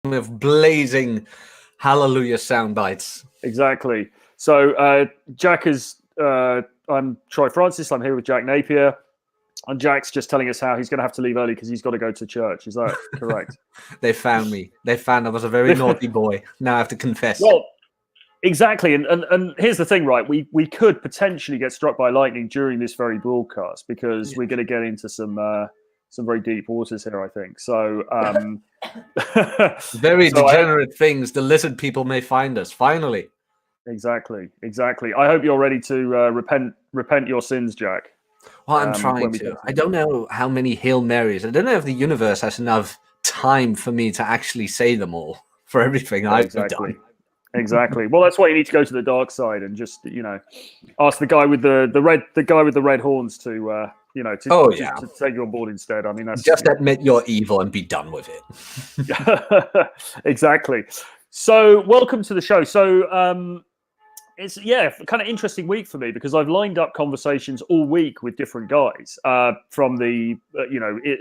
of blazing hallelujah sound bites. Exactly. So Jack is. I'm Troy Francis. I'm here with Jack Napier, and Jack's just telling us how he's going to have to leave early because he's got to go to church. Is that correct? They found me. They found I was a very naughty boy. Now I have to confess. Well, exactly. And here's the thing, right? We could potentially get struck by lightning during this very broadcast because we're going to get into some very deep waters here, I think. So very degenerate things the lizard people may find us. Finally. Exactly. I hope you're ready to repent your sins, Jack. Well, I'm trying to. I don't know how many Hail Marys. I don't know if the universe has enough time for me to actually say them all for everything I've done. Exactly. Well, that's why you need to go to the dark side and just, ask the guy with the red horns to take you on board instead. I mean, that's just admit you're evil and be done with it. Exactly. So, welcome to the show. So, it's kind of interesting week for me because I've lined up conversations all week with different guys from the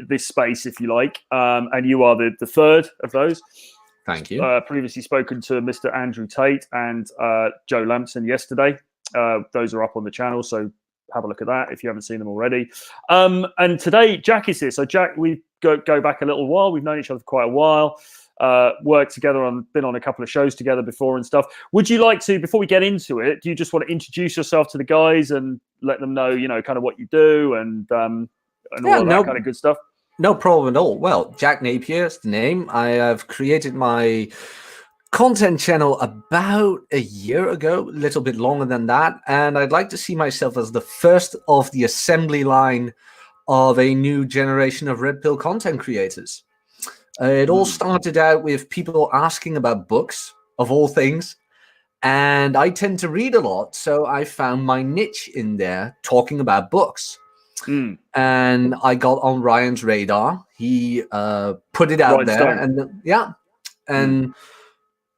this space, if you like, and you are the third of those. Thank you. Previously spoken to Mr. Andrew Tate and Joe Lampson yesterday. Those are up on the channel, so have a look at that if you haven't seen them already. And today, Jack is here. So, Jack, we go back a little while. We've known each other for quite a while. Worked together been on a couple of shows together before and stuff. Would you like to, before we get into it, do you just want to introduce yourself to the guys and let them know, kind of what you do and all that kind of good stuff? No problem at all. Well, Jack Napier is the name. I have created my content channel about a year ago, a little bit longer than that, and I'd like to see myself as the first of the assembly line of a new generation of Red Pill content creators. It all started out with people asking about books, of all things, and I tend to read a lot, so I found my niche in there talking about books. And I got on Ryan's radar. He put it out there, and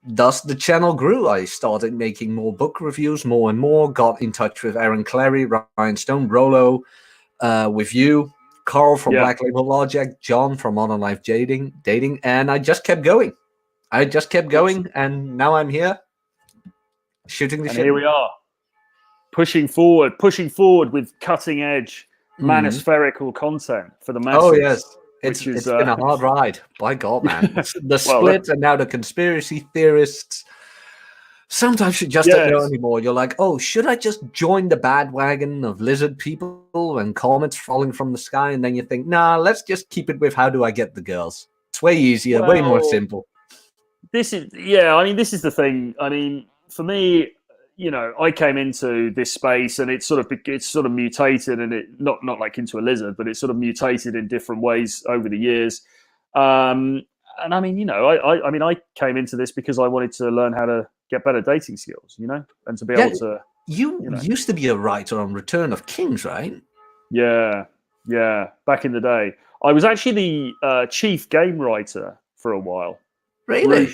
thus the channel grew. I started making more book reviews, more and more, got in touch with Aaron Clary, Ryan Stone, Rolo, with you, Carl from Black Label Logic, John from Modern Life Dating, and I just kept going. And now I'm here, shooting the shit. And here we are, pushing forward with cutting edge, manospherical content for the masses. Oh yes, it's been a hard ride. By God, man, the split and now the conspiracy theorists. Sometimes you just don't know anymore. You're like, oh, should I just join the bandwagon of lizard people and comets falling from the sky? And then you think, nah, let's just keep it with how do I get the girls? It's way easier, way more simple. This is the thing. I mean, for me, I came into this space and it's sort of mutated, and it not like into a lizard, but it's sort of mutated in different ways over the years. And I mean, I came into this because I wanted to learn how to get better dating skills, and to be able to. You used to be a writer on Return of Kings, right? Yeah. Back in the day, I was actually the chief game writer for a while. Really?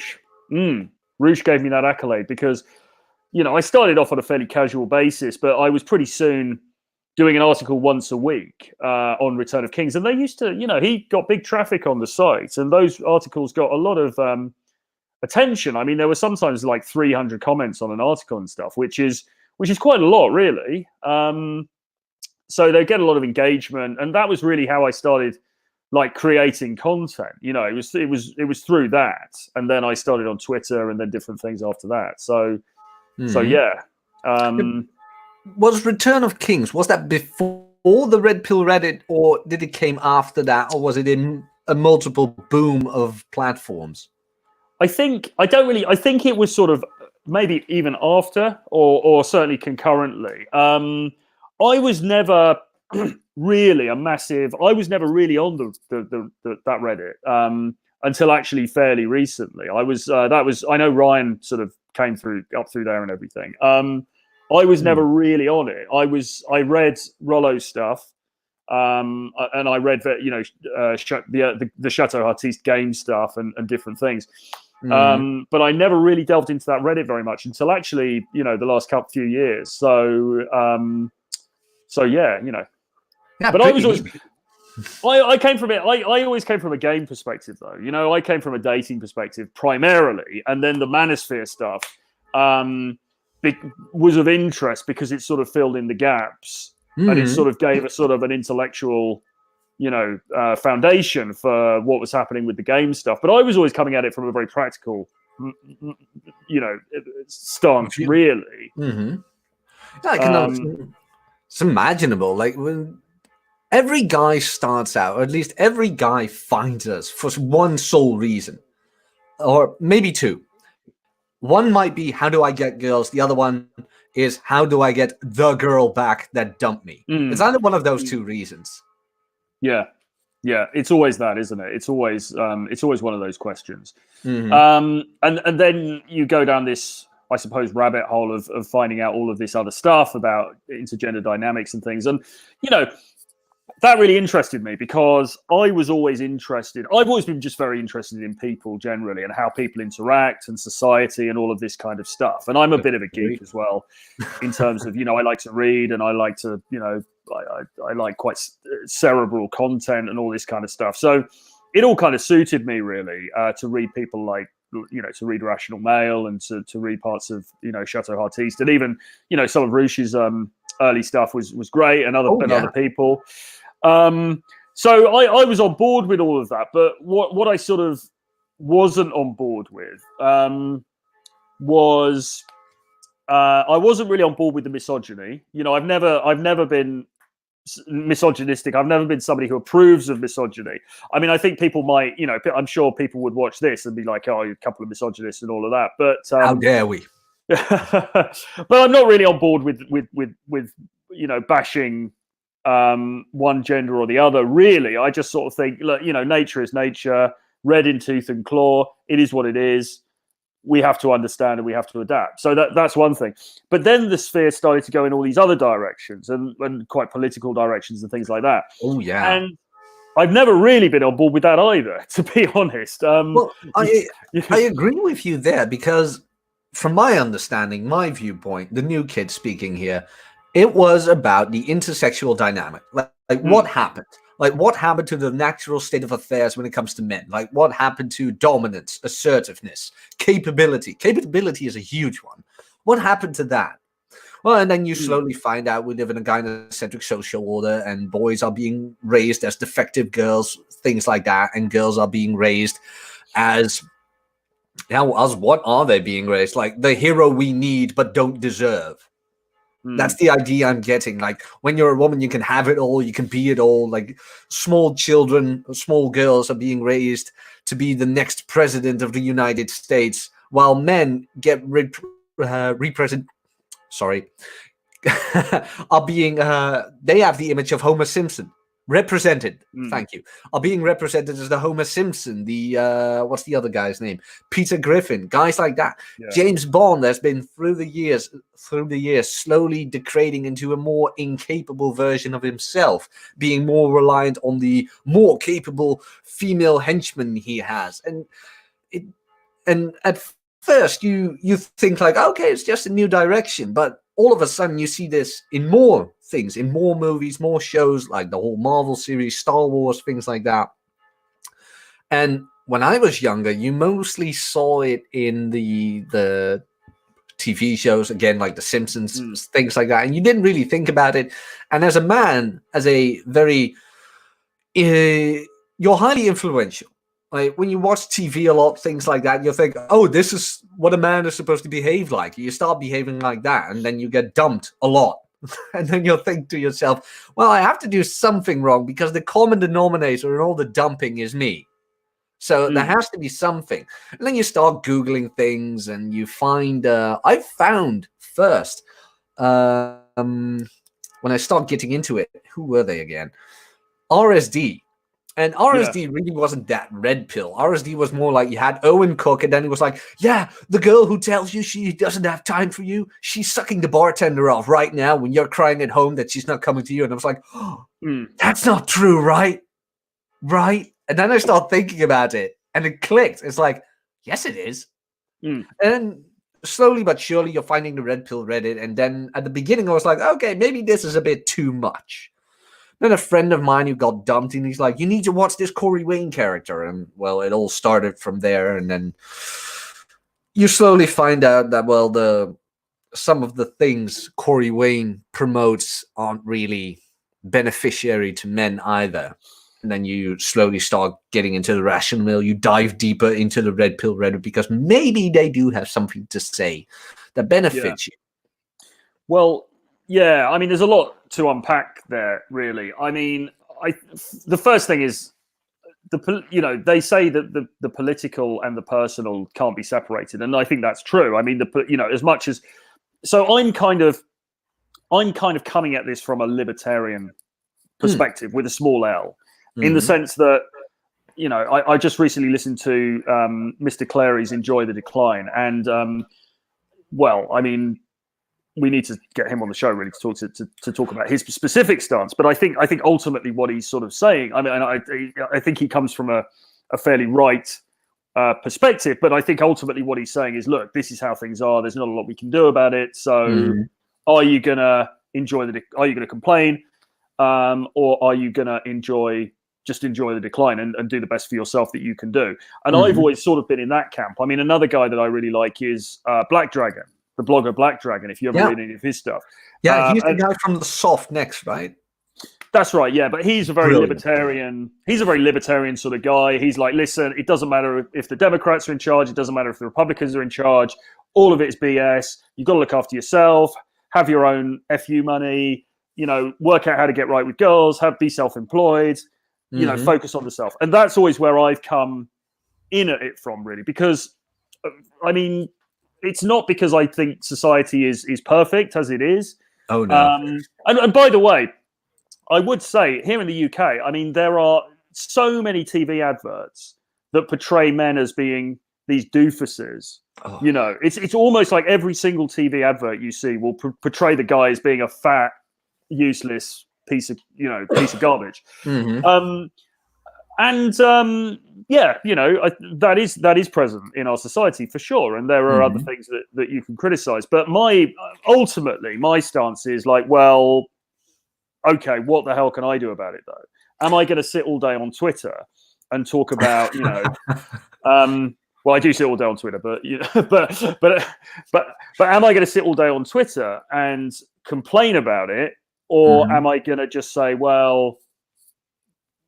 Roosh gave me that accolade because. I started off on a fairly casual basis, but I was pretty soon doing an article once a week on Return of Kings. And they used to, he got big traffic on the site, and those articles got a lot of attention. I mean, there were sometimes like 300 comments on an article and stuff, which is quite a lot, really. So they get a lot of engagement, and that was really how I started like creating content. It was through that, and then I started on Twitter, and then different things after that. So yeah. Was Return of Kings, was that before the Red Pill Reddit, or did it came after that, or was it in a multiple boom of platforms? I think it was sort of maybe even after, or certainly concurrently. I was never really on that Reddit until actually fairly recently. I know Ryan sort of came up through there and everything. I was never really on it. I read Rollo's stuff, and I read the Chateau Artiste game stuff and different things. But I never really delved into that Reddit very much until actually, the last few years. So yeah, Yeah, but I was always, I came from it. I always came from a game perspective, though. You know, I came from a dating perspective primarily, and then the manosphere stuff was of interest because it sort of filled in the gaps, and it sort of gave a sort of an intellectual, foundation for what was happening with the game stuff. But I was always coming at it from a very practical, stance, really. Yeah, I can. It's imaginable. Like when every guy starts out, or at least every guy finds us for one sole reason, or maybe two. One might be, how do I get girls? The other one is, how do I get the girl back that dumped me? It's either one of those two reasons. Yeah. It's always that, isn't it? It's always one of those questions. Mm-hmm. And then you go down this, I suppose, rabbit hole of finding out all of this other stuff about intergender dynamics and things. And, that really interested me because I was always interested. I've always been just very interested in people generally and how people interact and society and all of this kind of stuff. And I'm a bit of a geek as well in terms of, I like to read and I like to, I like quite cerebral content and all this kind of stuff. So it all kind of suited me really to read people like, to read Rational Male and to read parts of, Chateau Heartiste, and even, some of Rush's early stuff was great, and other people. So I was on board with all of that, but what I sort of wasn't on board with was I wasn't really on board with the misogyny. I've never been misogynistic. I've never been somebody who approves of misogyny. I mean, I think people might, I'm sure people would watch this and be like, "Oh, you're a couple of misogynists and all of that." But how dare we? But I'm not really on board with bashing one gender or the other. Really, I just sort of think, look, nature is nature, red in tooth and claw. It is what it is. We have to understand and we have to adapt. So that's one thing. But then the sphere started to go in all these other directions and quite political directions and things like that. Oh, yeah. And I've never really been on board with that either, to be honest. Well, I agree with you there because from my understanding, my viewpoint, the new kid speaking here, it was about the intersexual dynamic. Like what happened? Like, what happened to the natural state of affairs when it comes to men? Like, what happened to dominance, assertiveness, capability? Capability is a huge one. What happened to that? Well, and then you slowly find out we live in a gynocentric social order, and boys are being raised as defective girls, things like that, and girls are being raised as what are they being raised? Like the hero we need but don't deserve. That's the idea I'm getting. Like, when you're a woman, you can have it all, you can be it all. Like, small children, small girls are being raised to be the next president of the United States, while men get are being they have the image of Homer Simpson represented. Thank you. Are being represented as the Homer Simpson, the what's the other guy's name? Peter Griffin, guys like that. Yeah. James Bond has been through the years slowly degrading into a more incapable version of himself, being more reliant on the more capable female henchman he has. And at first you think like, okay, it's just a new direction, but all of a sudden you see this in more things, in more movies, more shows, like the whole Marvel series, Star Wars, things like that. And when I was younger, you mostly saw it in the TV shows, again, like The Simpsons, things like that. And you didn't really think about it. And as a man, as a very, you're highly influential. Like, when you watch TV a lot, things like that, you think, oh, this is what a man is supposed to behave like. You start behaving like that, and then you get dumped a lot. And then you'll think to yourself, well, I have to do something wrong because the common denominator in all the dumping is me. So there has to be something. And then you start Googling things, and you find, I found first, when I start getting into it, who were they again? RSD. And RSD really wasn't that red pill. RSD was more like you had Owen Cook, and then it was like, yeah, the girl who tells you she doesn't have time for you, she's sucking the bartender off right now when you're crying at home that she's not coming to you. And I was like, oh, that's not true, right? Right? And then I start thinking about it, and it clicked. It's like, yes, it is. And then slowly but surely you're finding the red pill Reddit. And then at the beginning I was like, okay, maybe this is a bit too much. Then a friend of mine who got dumped, and he's like, "You need to watch this Corey Wayne character." And well, it all started from there, and then you slowly find out that some of the things Corey Wayne promotes aren't really beneficiary to men either. And then you slowly start getting into the rational mill. You dive deeper into the red pill Reddit because maybe they do have something to say that benefits you. Well, yeah, I mean, there's a lot to unpack there, really. I mean, the first thing is they say that the political and the personal can't be separated, and I think that's true. I mean, as much as I'm kind of coming at this from a libertarian perspective with a small L, in the sense that I just recently listened to Mr. Clary's "Enjoy the Decline," and well, I mean, we need to get him on the show really to talk about his specific stance. But I think ultimately what he's sort of saying, I mean, I think he comes from a fairly right perspective, but I think ultimately what he's saying is, look, this is how things are. There's not a lot we can do about it. So, are you gonna are you gonna complain, or are you gonna just enjoy the decline and do the best for yourself that you can do? And I've always sort of been in that camp. I mean, another guy that I really like is Black Dragon, the blogger Black Dragon, if you ever read any of his stuff. Yeah, he's the guy from the Soft Next, right? That's right, yeah. But he's a very libertarian. He's a very libertarian sort of guy. He's like, listen, it doesn't matter if the Democrats are in charge. It doesn't matter if the Republicans are in charge. All of it is BS. You've got to look after yourself. Have your own FU money. Work out how to get right with girls. Be self-employed. Focus on the self. And that's always where I've come in at it from, really, because I mean, it's not because I think society is perfect as it is. Oh no. And by the way, I would say here in the UK, I mean, there are so many TV adverts that portray men as being these doofuses. Oh. It's almost like every single TV advert you see will portray the guy as being a fat, useless piece of garbage. That is present in our society for sure, and there are other things that you can criticize. But ultimately my stance is like, well, okay, what the hell can I do about it though? Am I going to sit all day on Twitter and talk about well, I do sit all day on Twitter, but but am I going to sit all day on Twitter and complain about it, or am I going to just say, well,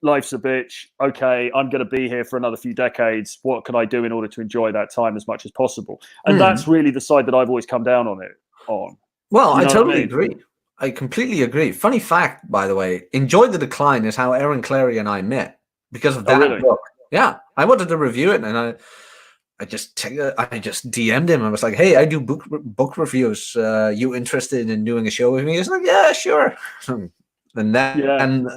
life's a bitch. Okay, I'm going to be here for another few decades. What can I do in order to enjoy that time as much as possible? And that's really the side that I've always come down on it on. Well, I totally agree. I completely agree. Funny fact, by the way, Enjoy the Decline is how Aaron Clary and I met because of that book. Yeah, I wanted to review it, and I just DM'd him. I was like, "Hey, I do book reviews. You interested in doing a show with me?" He's like, "Yeah, sure." And then and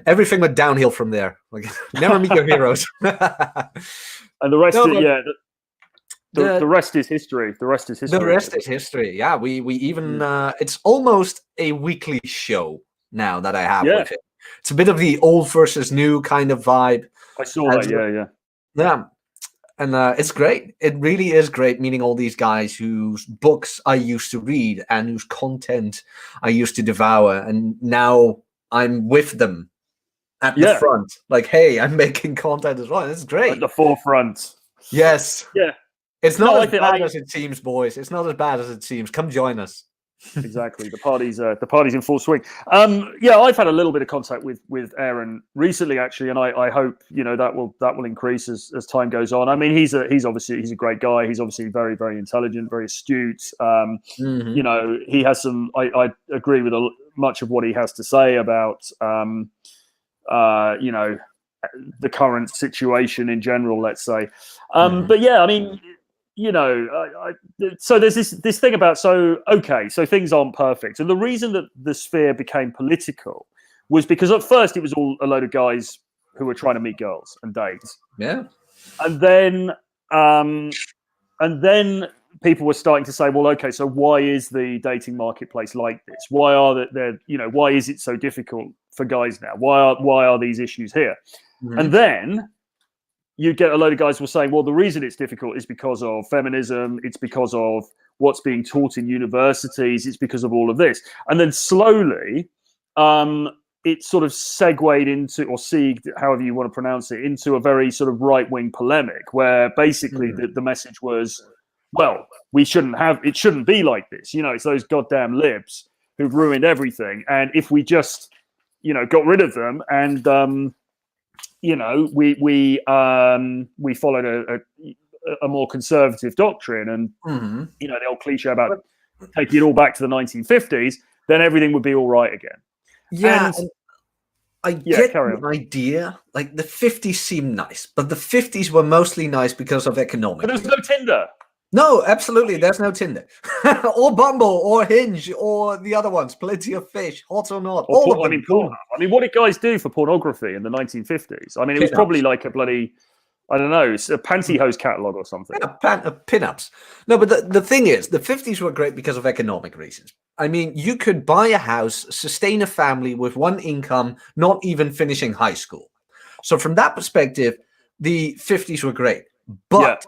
everything went downhill from there. Like, never meet your heroes. And the rest, the rest is history. The rest is history. The rest is history. Yeah, we even it's almost a weekly show now that I have with it. It's a bit of the old versus new kind of vibe. I saw that. Yeah. And it's great. It really is great meeting all these guys whose books I used to read and whose content I used to devour. And now I'm with them at the front. Like, hey, I'm making content as well. It's great. At the forefront. Yes. Yeah. It's not as bad as it seems, boys. It's not as bad as it seems. Come join us. Exactly. The party's in full swing. I've had a little bit of contact with Aaron recently, actually, and I hope that will increase as time goes on. I mean, he's obviously a great guy. He's obviously very, very intelligent, very astute. He has some. I agree with much of what he has to say about the current situation in general, let's say. But yeah, I mean. So there's this thing about so things aren't perfect, and the reason that the sphere became political was because at first it was all a load of guys who were trying to meet girls and date, and then people were starting to say, well, okay, so why is the dating marketplace like this? Why are there why is it so difficult for guys now? Why are these issues here? And then you get a load of guys who were saying, well, the reason it's difficult is because of feminism. It's because of what's being taught in universities. It's because of all of this. And then slowly, it sort of segued into, or segued, however you want to pronounce it, into a very sort of right-wing polemic where basically the message was, well, it shouldn't be like this. It's those goddamn libs who've ruined everything. And if we just, got rid of them and, we followed a more conservative doctrine and, the old cliche about taking it all back to the 1950s, then everything would be all right again. Yeah. And I get the idea. Like the 50s seemed nice, but the 50s were mostly nice because of economic. But there's no Tinder. No, absolutely. There's no Tinder or Bumble or Hinge or the other ones. Plenty of Fish, Hot or Not. Pornhub. I mean, what did guys do for pornography in the 1950s? I mean, it was probably like a bloody, I don't know, a pantyhose catalog or something. Yeah, pin-ups. No, but the thing is, the 50s were great because of economic reasons. I mean, you could buy a house, sustain a family with one income, not even finishing high school. So from that perspective, the 50s were great. But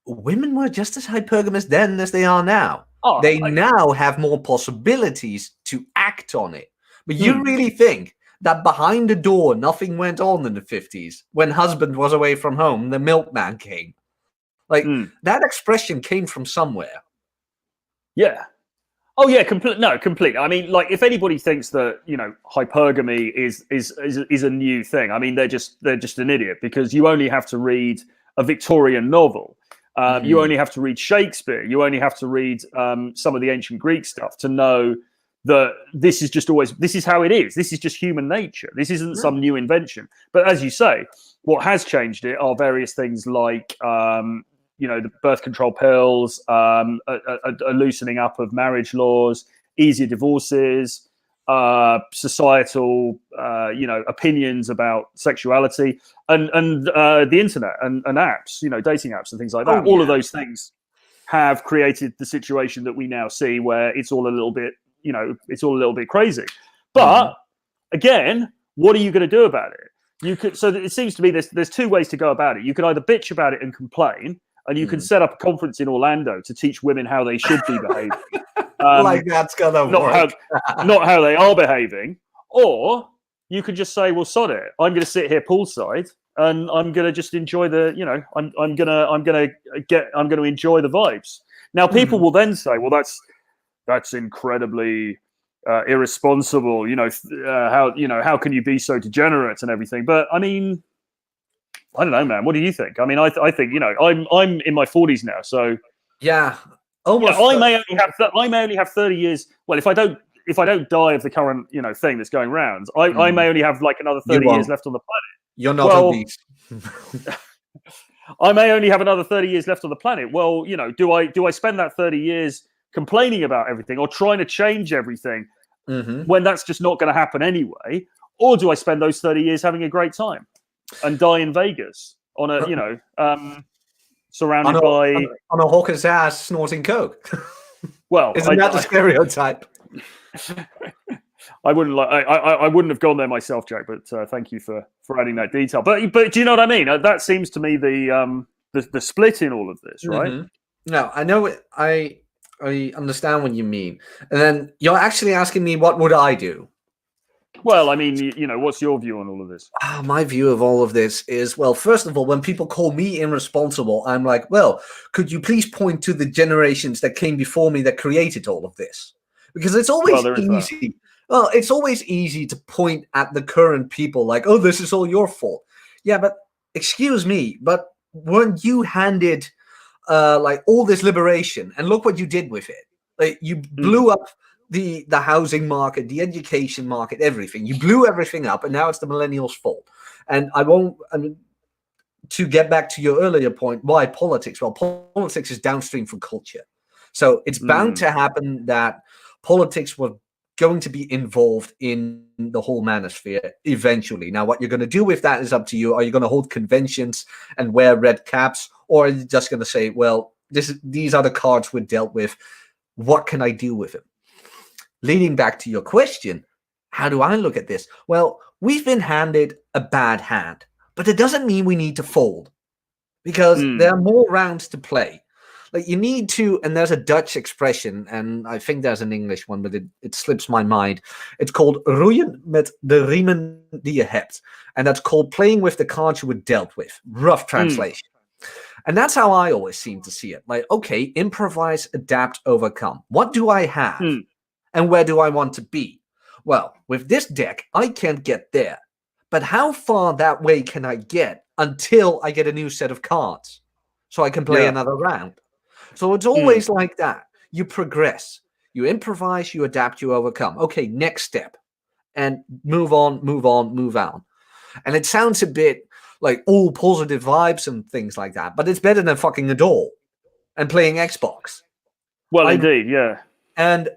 women were just as hypergamous then as they are now. They now have more possibilities to act on it. But you really think that behind the door, nothing went on in the 50s when husband was away from home, the milkman came? Like, that expression came from somewhere. Yeah. Oh yeah, completely. I mean, like, if anybody thinks that hypergamy is a new thing, I mean, they're just an idiot, because you only have to read a Victorian novel, you only have to read Shakespeare, you only have to read some of the ancient Greek stuff to know that this is how it is. This is just human nature. This isn't some new invention. But as you say, what has changed it are various things like the birth control pills, a loosening up of marriage laws, easier divorces, societal, opinions about sexuality, and the internet and apps, dating apps and things like that. All of those things have created the situation that we now see, where it's all a little bit, crazy. But again, what are you going to do about it? So it seems to me there's two ways to go about it. You could either bitch about it and complain, and you can set up a conference in Orlando to teach women how they should be behaving. Like that's gonna work. Not how they are behaving. Or you could just say, well, sod it. I'm going to sit here poolside and I'm going to just enjoy the, I'm going to enjoy the vibes. Now, people will then say, well, that's incredibly irresponsible. How can you be so degenerate and everything? But I mean, I don't know, man. What do you think? I mean, I think I'm in my 40s now, so yeah, almost. I may only have 30 years. Well, if I don't die of the current thing that's going round, I may only have like another 30 years left on the planet. You're not obese. I may only have another 30 years left on the planet. Well, do I spend that 30 years complaining about everything or trying to change everything when that's just not going to happen anyway? Or do I spend those 30 years having a great time and die in Vegas on a, surrounded by on a hawker's ass snorting coke? Well, isn't that the stereotype? I wouldn't have gone there myself, Jack. But thank you for adding that detail. But do you know what I mean? That seems to me the split in all of this, right? No, I know it. I understand what you mean. And then you're actually asking me, what would I do? Well, I mean, what's your view on all of this? My view of all of this is, well, first of all, when people call me irresponsible, I'm like, well, could you please point to the generations that came before me that created all of this? Because it's always easy. Well, it's always easy to point at the current people like, oh, this is all your fault. Yeah, but excuse me, but weren't you handed like all this liberation, and look what you did with it? Like, you blew up the housing market, the education market, everything. You blew everything up, and now it's the millennials' fault. And to get back to your earlier point, why politics? Well, politics is downstream from culture. So it's bound to happen that politics were going to be involved in the whole manosphere eventually. Now, what you're going to do with that is up to you. Are you going to hold conventions and wear red caps? Or are you just going to say, well, these are the cards we're dealt with. What can I do with them? Leading back to your question, how do I look at this? Well, we've been handed a bad hand, but it doesn't mean we need to fold, because there are more rounds to play. Like you need to, and there's a Dutch expression, and I think there's an English one, but it slips my mind. It's called roeien met de riemen die je hebt. And that's called playing with the cards you were dealt with. Rough translation. And that's how I always seem to see it. Like, okay, improvise, adapt, overcome. What do I have? And where do I want to be? Well, with this deck, I can't get there. But how far that way can I get until I get a new set of cards so I can play another round? So it's always like that. You progress. You improvise, you adapt, you overcome. Okay, next step. And move on, move on, move on. And it sounds a bit like all positive vibes and things like that, but it's better than fucking a doll and playing Xbox. Well, indeed, yeah. And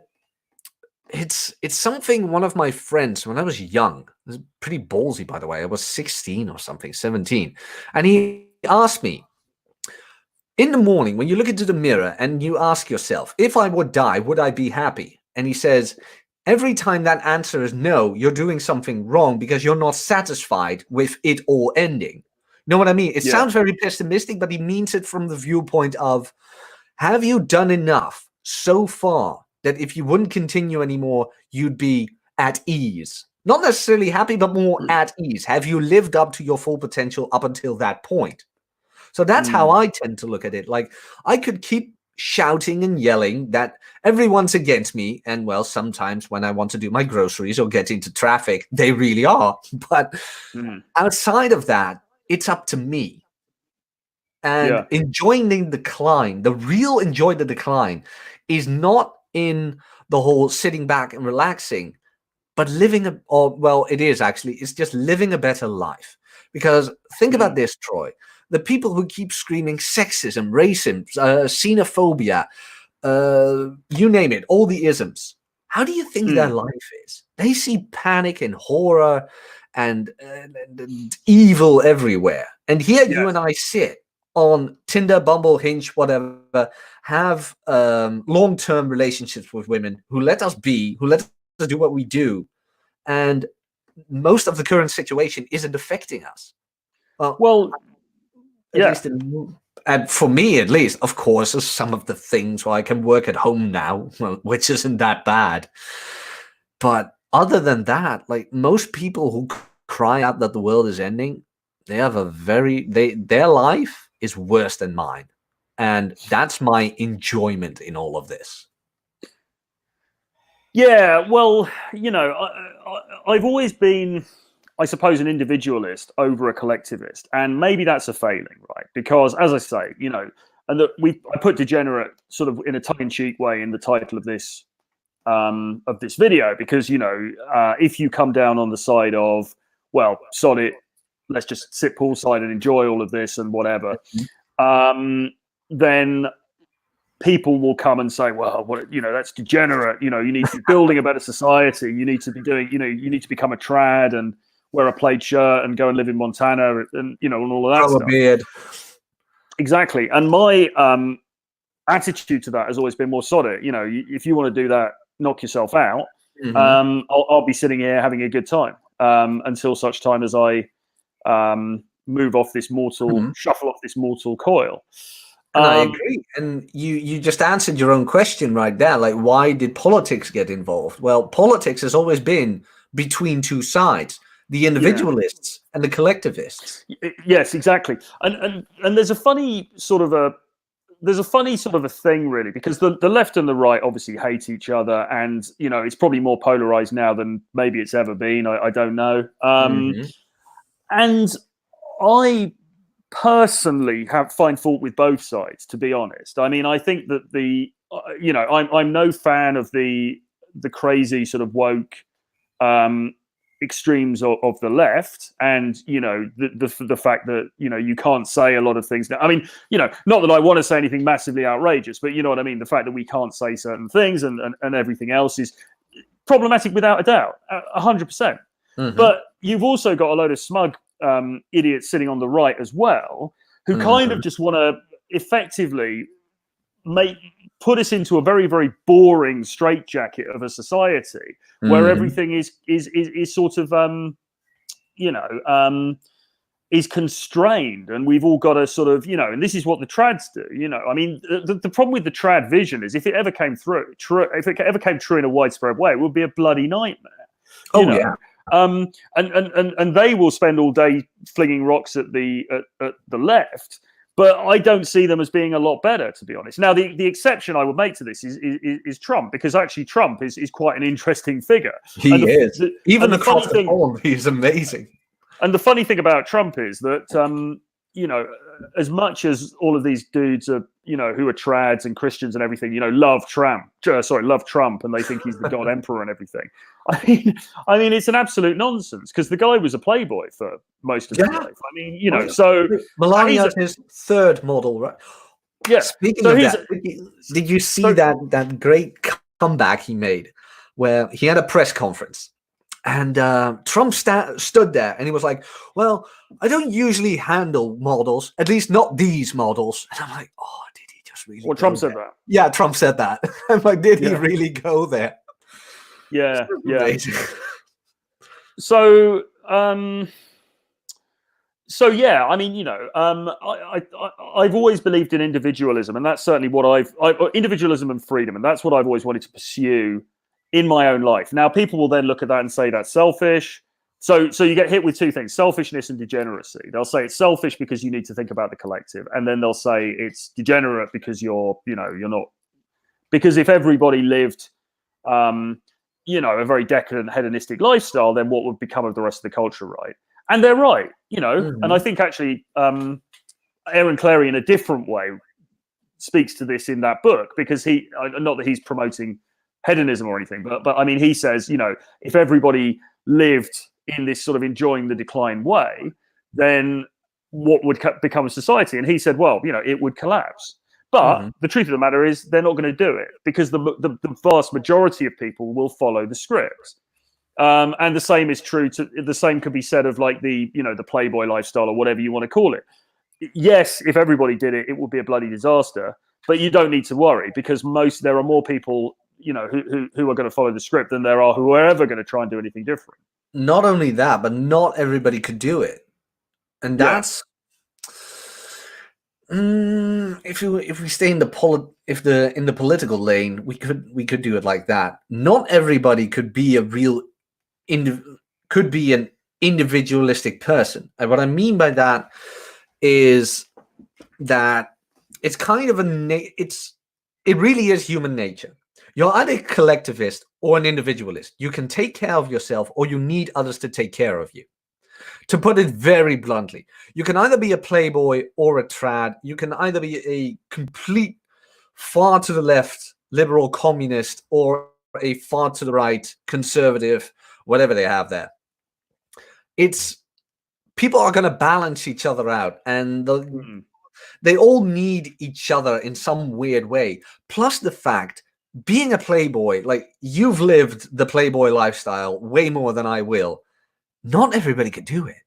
it's something one of my friends, when I was young, it was pretty ballsy, by the way. I was 16 or something, 17. And he asked me, in the morning, when you look into the mirror and you ask yourself, if I would die, would I be happy? And he says, every time that answer is no, you're doing something wrong because you're not satisfied with it all ending. You know what I mean? It sounds very pessimistic, but he means it from the viewpoint of, have you done enough so far that if you wouldn't continue anymore, you'd be at ease? Not necessarily happy, but more at ease. Have you lived up to your full potential up until that point? So that's how I tend to look at it. Like, I could keep shouting and yelling that everyone's against me. And, well, sometimes when I want to do my groceries or get into traffic, they really are. But outside of that, it's up to me. And enjoying the decline, the real enjoy the decline, is not in the whole sitting back and relaxing, but living it is actually, it's just living a better life. Because think about this, Troy. The people who keep screaming sexism, racism, xenophobia, you name it, all the isms. How do you think their life is? They see panic and horror and evil everywhere. And here you and I sit on Tinder, Bumble, Hinge, whatever, have long-term relationships with women who let us be, who let us do what we do. And most of the current situation isn't affecting us. Well, at least and for me, at least, of course, there's some of the things where I can work at home now, which isn't that bad. But other than that, like most people who cry out that the world is ending, they have their life is worse than mine. And that's my enjoyment in all of this. Yeah, well, I've always been, I suppose, an individualist over a collectivist, and maybe that's a failing, right? Because, as I say, and I put degenerate sort of in a tongue-in-cheek way in the title of this video, because if you come down on the side of, well, sod it, let's just sit poolside and enjoy all of this and whatever, then people will come and say, well, that's degenerate. You need to be building a better society. You need to be doing, you need to become a trad and wear a plaid shirt and go and live in Montana and all of that stuff. A beard. Exactly. And my attitude to that has always been more solid. If you want to do that, knock yourself out. I'll be sitting here having a good time until such time as I move off this mortal, shuffle off this mortal coil. And I agree. And you just answered your own question right there. Like, why did politics get involved? Well, politics has always been between two sides, the individualists and the collectivists. Yes, exactly. And there's a funny sort of a thing, really, because the left and the right obviously hate each other, and it's probably more polarized now than maybe it's ever been. I don't know. And I personally find fault with both sides, to be honest. I mean, I think that I'm no fan of the crazy sort of woke extremes of the left, and the fact that you can't say a lot of things now. I mean, not that I want to say anything massively outrageous, but you know what I mean. The fact that we can't say certain things and everything else is problematic without a doubt, 100%. But you've also got a load of smug idiots sitting on the right as well, who kind of just want to effectively put us into a very, very boring straitjacket of a society where everything is sort of is constrained, and we've all got to sort of, and this is what the trads do. I mean, the problem with the trad vision is if it ever came if it ever came true in a widespread way, it would be a bloody nightmare. Yeah. And they will spend all day flinging rocks at the left, but I don't see them as being a lot better, to be honest. Now, the exception I would make to this is Trump, because actually Trump is quite an interesting figure. He is. Even across the pond, he's amazing. And the funny thing about Trump is that, as much as all of these dudes are, who are trads and Christians and everything, love Trump, and they think he's the God Emperor and everything. I mean, it's an absolute nonsense, because the guy was a playboy for most of his life. I mean, so Melania's his third model, right? Yeah. Speaking of that, did you see that great comeback he made, where he had a press conference? And Trump stood there and he was like, well, I don't usually handle models, at least not these models. And I'm like, oh, did he just really? Well, Trump said that. Yeah, Trump said that. I'm like, did he really go there? Yeah, yeah. So yeah, I mean, I've always believed in individualism, and that's certainly what individualism and freedom, and that's what I've always wanted to pursue in my own life. Now, people will then look at that and say that's selfish. So you get hit with two things: selfishness and degeneracy. They'll say it's selfish because you need to think about the collective, and then they'll say it's degenerate because you're not. Because if everybody lived, a very decadent, hedonistic lifestyle, then what would become of the rest of the culture, right? And they're right, Mm-hmm. And I think actually, Aaron Clarey, in a different way, speaks to this in that book, because not that he's promoting hedonism or anything, but I mean, he says, if everybody lived in this sort of enjoying the decline way, then what would become a society? And he said, well, it would collapse. But the truth of the matter is they're not going to do it, because the vast majority of people will follow the script. And the same is true the same could be said of like the Playboy lifestyle, or whatever you want to call it. Yes, if everybody did it, it would be a bloody disaster, but you don't need to worry, because there are more people who are going to follow the script than there are who are ever going to try and do anything different. Not only that, but not everybody could do it, and that's if we stay in the political lane, we could do it like that. Not everybody could be an individualistic person, and what I mean by that is that it's kind of it really is human nature. You're either a collectivist or an individualist. You can take care of yourself, or you need others to take care of you. To put it very bluntly, you can either be a playboy or a trad. You can either be a complete far to the left liberal communist, or a far to the right conservative, whatever they have there. People are going to balance each other out, and they all need each other in some weird way. Plus the fact, being a playboy, like, you've lived the playboy lifestyle way more than I will. Not everybody could do it,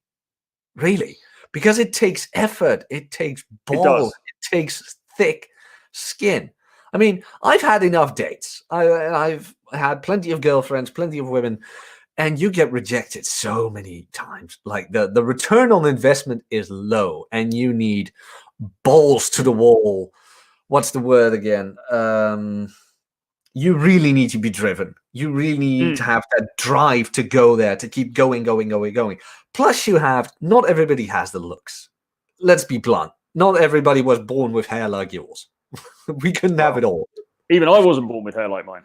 really, because it takes effort, it takes balls, it takes thick skin. I mean, I've had enough dates. I've had plenty of girlfriends, plenty of women, and you get rejected so many times. Like, the return on investment is low, and you need balls to the wall. What's the word again? You really need to be driven. You really need to have that drive to go there, to keep going. Plus, not everybody has the looks. Let's be blunt. Not everybody was born with hair like yours. We couldn't have it all. Even I wasn't born with hair like mine.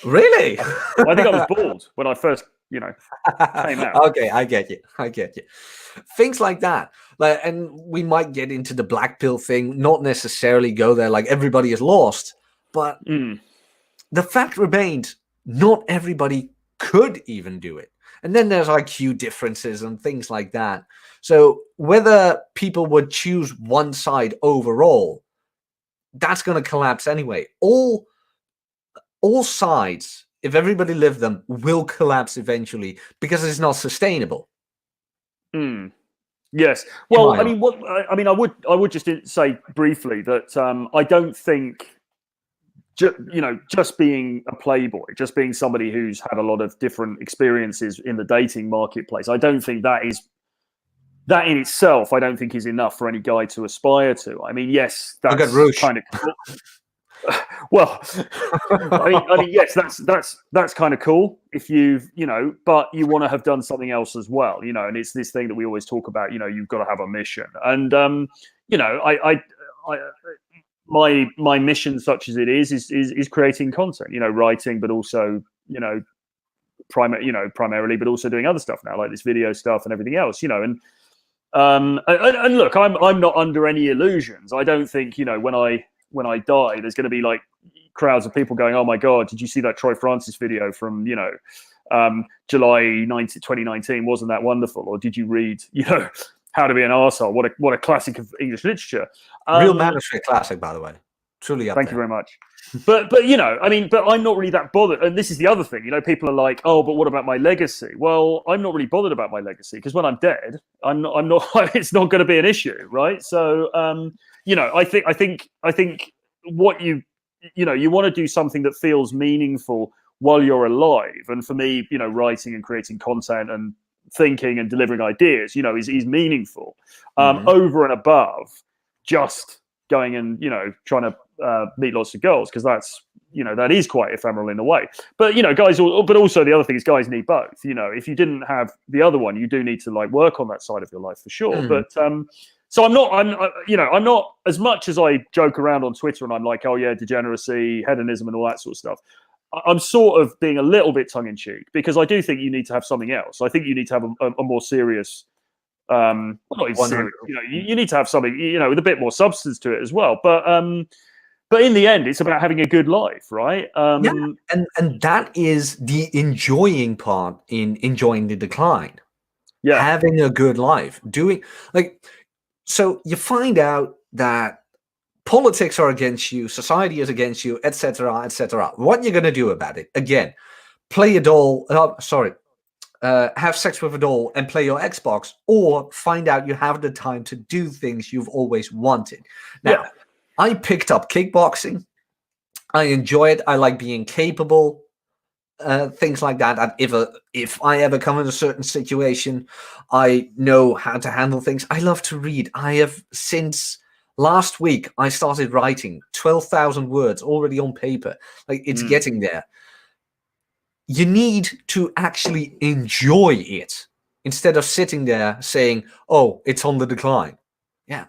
Really? I think I was bald when I first, came out. Okay, I get you. Things like that. And we might get into the black pill thing, not necessarily go there like everybody is lost, but the fact remains, not everybody could even do it. And then there's IQ differences and things like that. So whether people would choose one side overall, that's going to collapse anyway. All sides, if everybody lived them, will collapse eventually, because it's not sustainable. Yes. Well, I would just say briefly that I don't think, just being a playboy, just being somebody who's had a lot of different experiences in the dating marketplace, I don't think that is that in itself, I don't think is enough for any guy to aspire to. I mean, yes, Look at that's Roosh. kind of cool. Well, I mean, yes, that's kind of cool if but you want to have done something else as well, and it's this thing that we always talk about. You've got to have a mission, and I my mission, such as it is creating content, writing, but also primarily, but also doing other stuff now, like this video stuff and everything else, and look, I'm not under any illusions. I don't think when I die, there's going to be like crowds of people going, "Oh my God, did you see that Troy Francis video from July 2019? Wasn't that wonderful?" Or did you read How to Be an Arsehole? What a classic of English literature. Real manuscript classic, by the way. Truly up Thank there. you very much. But but I'm not really that bothered. And this is the other thing, people are like, "Oh, but what about my legacy?" Well, I'm not really bothered about my legacy, because when I'm dead, I'm not. It's not going to be an issue, right? So, I think what you want to do something that feels meaningful while you're alive. And for me, writing and creating content and thinking and delivering ideas, is meaningful, over and above just going and trying to meet lots of girls, because that's that is quite ephemeral in a way. But guys, but also the other thing is guys need both. If you didn't have the other one, you do need to like work on that side of your life for sure. But so I'm not, as much as I joke around on Twitter and I'm like, oh yeah, degeneracy, hedonism, and all that sort of stuff. I'm sort of being a little bit tongue in cheek, because I do think you need to have something else. I think you need to have a more serious. Not even serious, you need to have something, with a bit more substance to it as well. But in the end, it's about having a good life, right? Yeah, and that is the enjoying part in enjoying the decline. Yeah, having a good life, doing so you find out that politics are against you, society is against you, etc., etc. What you're gonna do about it? Again, play a doll. Have sex with a doll and play your Xbox, or find out you have the time to do things you've always wanted. Now, I picked up kickboxing. I enjoy it. I like being capable, things like that. And if I ever come in a certain situation, I know how to handle things. I love to read. I have, since last week, I started writing 12,000 words already on paper. Like, it's getting there. You need to actually enjoy it instead of sitting there saying, "Oh, it's on the decline." Yeah.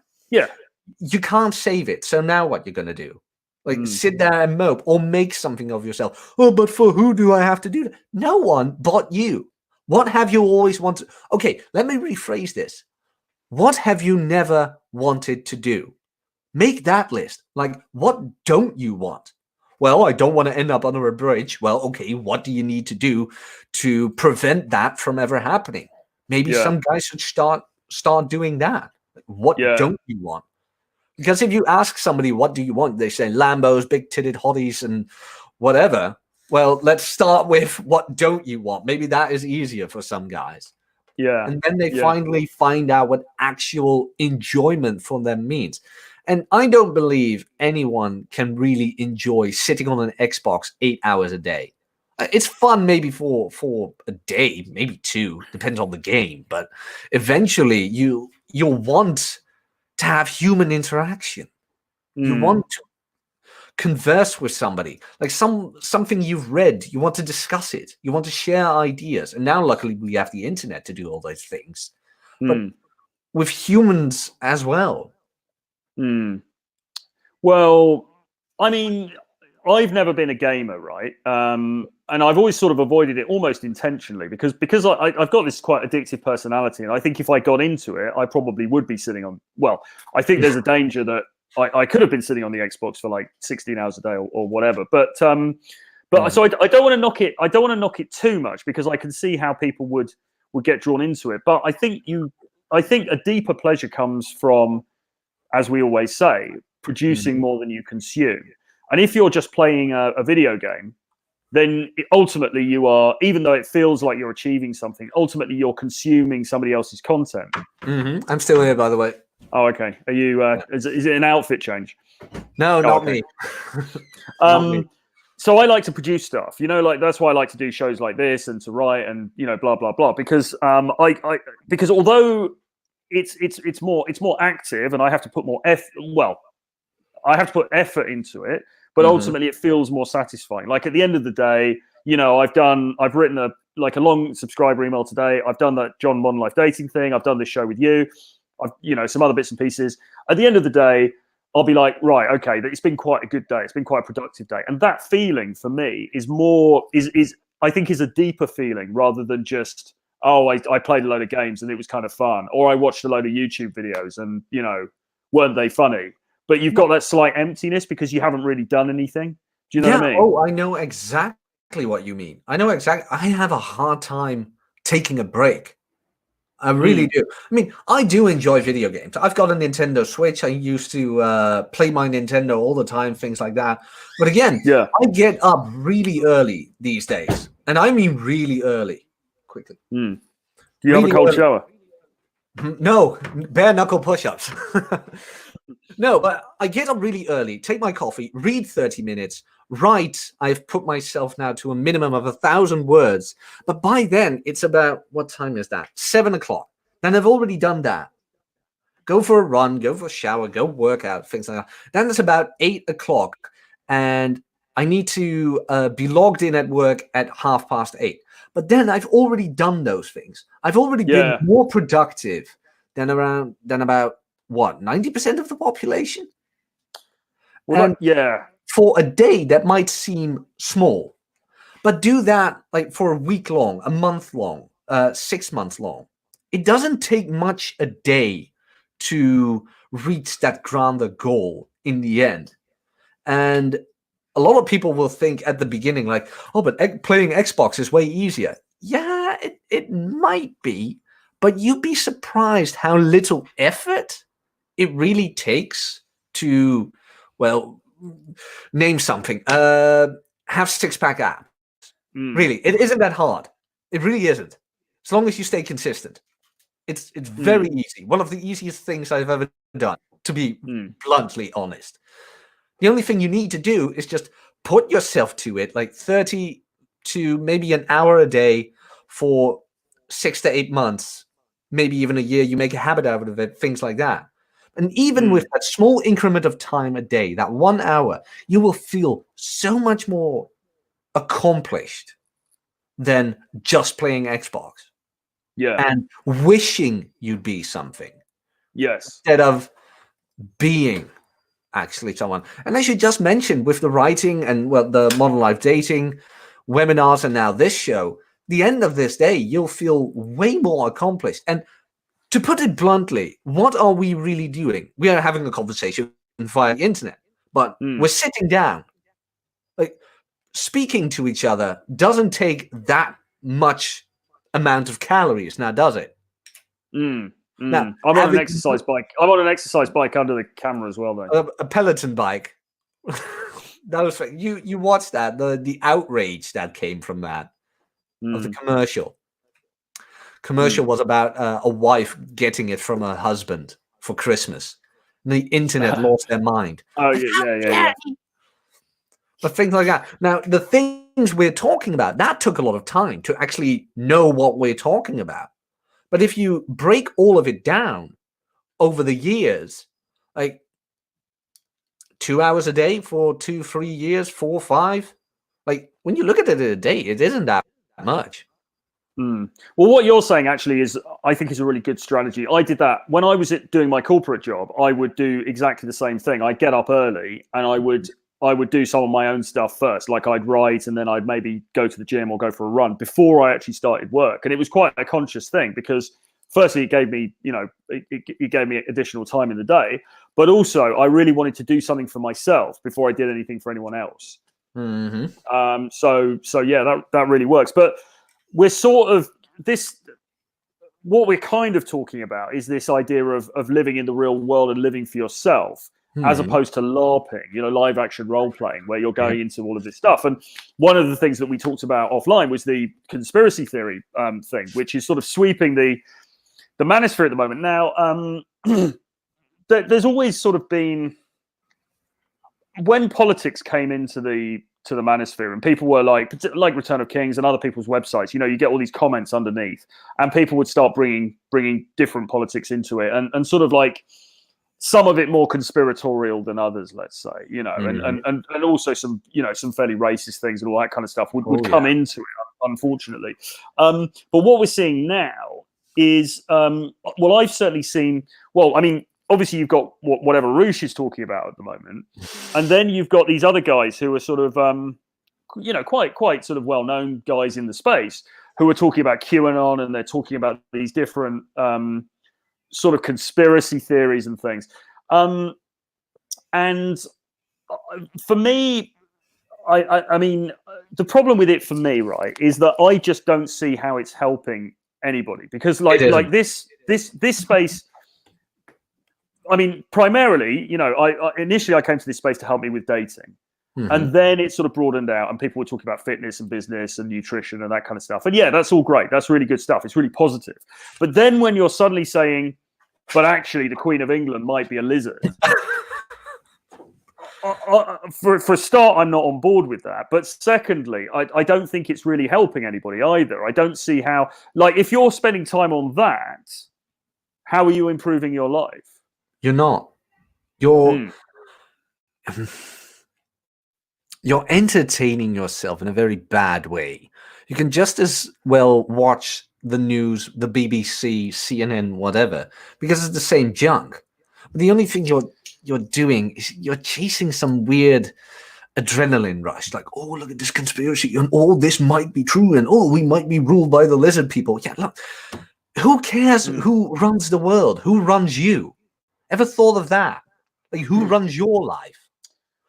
You can't save it. So now what you're going to do? Like, sit there and mope, or make something of yourself. "Oh, but for who do I have to do that?" No one but you. What have you always wanted? Okay, let me rephrase this. What have you never wanted to do? Make that list. Like, what don't you want? Well, I don't want to end up under a bridge. Well, okay, what do you need to do to prevent that from ever happening? Maybe some guys should start doing that. Like, what don't you want? Because if you ask somebody, what do you want? They say Lambos, big-titted hotties, and whatever. Well, let's start with what don't you want? Maybe that is easier for some guys. Yeah. And then they finally find out what actual enjoyment for them means. And I don't believe anyone can really enjoy sitting on an Xbox 8 hours a day. It's fun maybe for a day, maybe 2, depends on the game. But eventually you'll want to have human interaction. You want to converse with somebody, like something you've read. You want to discuss it. You want to share ideas. And now, luckily, we have the internet to do all those things. But with humans as well. Well, I mean, I've never been a gamer, right? And I've always sort of avoided it almost intentionally, because I've got this quite addictive personality, and I think if I got into it, I probably would be sitting on. Well, I think there's a danger that I could have been sitting on the Xbox for like 16 hours a day or whatever. But so I don't want to knock it. I don't want to knock it too much, because I can see how people would get drawn into it. But I think a deeper pleasure comes from, as we always say, producing more than you consume. And if you're just playing a video game, then ultimately you are, even though it feels like you're achieving something, ultimately you're consuming somebody else's content. I'm still here, by the way. Oh, okay. Are you? Is it an outfit change? No, not me. Not me. So I like to produce stuff. Like that's why I like to do shows like this and to write and blah blah blah. Because because although it's more active, and I have to put more I have to put effort into it, but ultimately it feels more satisfying. Like at the end of the day, I've written a long subscriber email today. I've done that John Modern Life Dating thing. I've done this show with you. I've, some other bits and pieces. At the end of the day, I'll be like, right, okay, it's been quite a good day. It's been quite a productive day. And that feeling for me is I think is a deeper feeling rather than just, oh, I played a load of games and it was kind of fun. Or I watched a load of YouTube videos and, weren't they funny? But you've got that slight emptiness because you haven't really done anything. Do you know what I mean? Oh, I know exactly what you mean. I have a hard time taking a break. I really do. I mean, I do enjoy video games. I've got a Nintendo Switch. I used to play my Nintendo all the time, things like that. But again, I get up really early these days. And I mean really early. Quickly. Do you have a cold shower? No, bare knuckle push-ups. No, but I get up really early, take my coffee, read 30 minutes, write. I've put myself now to a minimum of 1,000 words. But by then, it's about, what time is that? 7 o'clock. Then I've already done that. Go for a run, go for a shower, go work out, things like that. Then it's about 8 o'clock, and I need to be logged in at work at 8:30. But then I've already done those things. I've already been more productive than about, what, 90% of the population? Well, for a day, that might seem small. But do that like for a week long, a month long, 6 months long. It doesn't take much a day to reach that grander goal in the end. And a lot of people will think at the beginning like, oh, but playing Xbox is way easier. Yeah, it might be. But you'd be surprised how little effort it really takes to, well, name something. Have six-pack abs. Really, it isn't that hard. It really isn't. As long as you stay consistent. It's very easy. One of the easiest things I've ever done, to be bluntly honest. The only thing you need to do is just put yourself to it, like 30 to maybe an hour a day for 6 to 8 months, maybe even a year. You make a habit out of it, things like that. And even with that small increment of time a day, that 1 hour, you will feel so much more accomplished than just playing Xbox. And wishing you'd be something. Instead of being actually someone. And I should just mention, with the writing and, well, the Modern Life Dating webinars and now this show, the end of this day, you'll feel way more accomplished. And to put it bluntly, what are we really doing? We are having a conversation via the internet, but we're sitting down. Like, speaking to each other doesn't take that much amount of calories, now does it? Now, I'm on an exercise bike. I'm on an exercise bike under the camera as well, though. A Peloton bike. That was you watched that, the outrage that came from that of the commercial. Commercial was about a wife getting it from her husband for Christmas. And the internet lost their mind. Oh yeah. But things like that. Now, the things we're talking about, that took a lot of time to actually know what we're talking about. But if you break all of it down over the years, like 2 hours a day for 2, 3 years, 4, 5, like when you look at it in a day, it isn't that much. Well, what you're saying actually is, I think, is a really good strategy. I did that when I was doing my corporate job. I would do exactly the same thing. I'd get up early and I would do some of my own stuff first. Like I'd write and then I'd maybe go to the gym or go for a run before I actually started work. And it was quite a conscious thing because firstly, it gave me, it gave me additional time in the day, but also I really wanted to do something for myself before I did anything for anyone else. So yeah, that really works. But we're sort of what we're kind of talking about is this idea of living in the real world and living for yourself, as opposed to LARPing, live action role playing, where you're going into all of this stuff. And one of the things that we talked about offline was the conspiracy theory thing, which is sort of sweeping the manosphere at the moment. Now, there's always sort of been, when politics came into the to the Manosphere, and people were like Return of Kings and other people's websites. You get all these comments underneath, and people would start bringing different politics into it, and sort of like some of it more conspiratorial than others, let's say, and also some some fairly racist things and all that kind of stuff would come into it, unfortunately. But what we're seeing now is, well, I've certainly seen. Well, I mean, obviously you've got whatever Roosh is talking about at the moment, and then you've got these other guys who are sort of, quite sort of well-known guys in the space who are talking about QAnon, and they're talking about these different sort of conspiracy theories and things. And for me, I mean, the problem with it for me, right, is that I just don't see how it's helping anybody, because like this space. I mean, primarily, I initially came to this space to help me with dating. And then it sort of broadened out, and people were talking about fitness and business and nutrition and that kind of stuff. And yeah, that's all great. That's really good stuff. It's really positive. But then when you're suddenly saying, but actually the Queen of England might be a lizard. For a start, I'm not on board with that. But secondly, I don't think it's really helping anybody either. I don't see how, like, if you're spending time on that, how are you improving your life? You're not. You're you're entertaining yourself in a very bad way. You can just as well watch the news, the BBC, CNN, whatever, because it's the same junk. But the only thing you're doing is you're chasing some weird adrenaline rush, like, oh, look at this conspiracy, and oh, this might be true, and oh, we might be ruled by the lizard people. Yeah, look, who cares who runs the world? Who runs you? Ever thought of that? Like, who runs your life?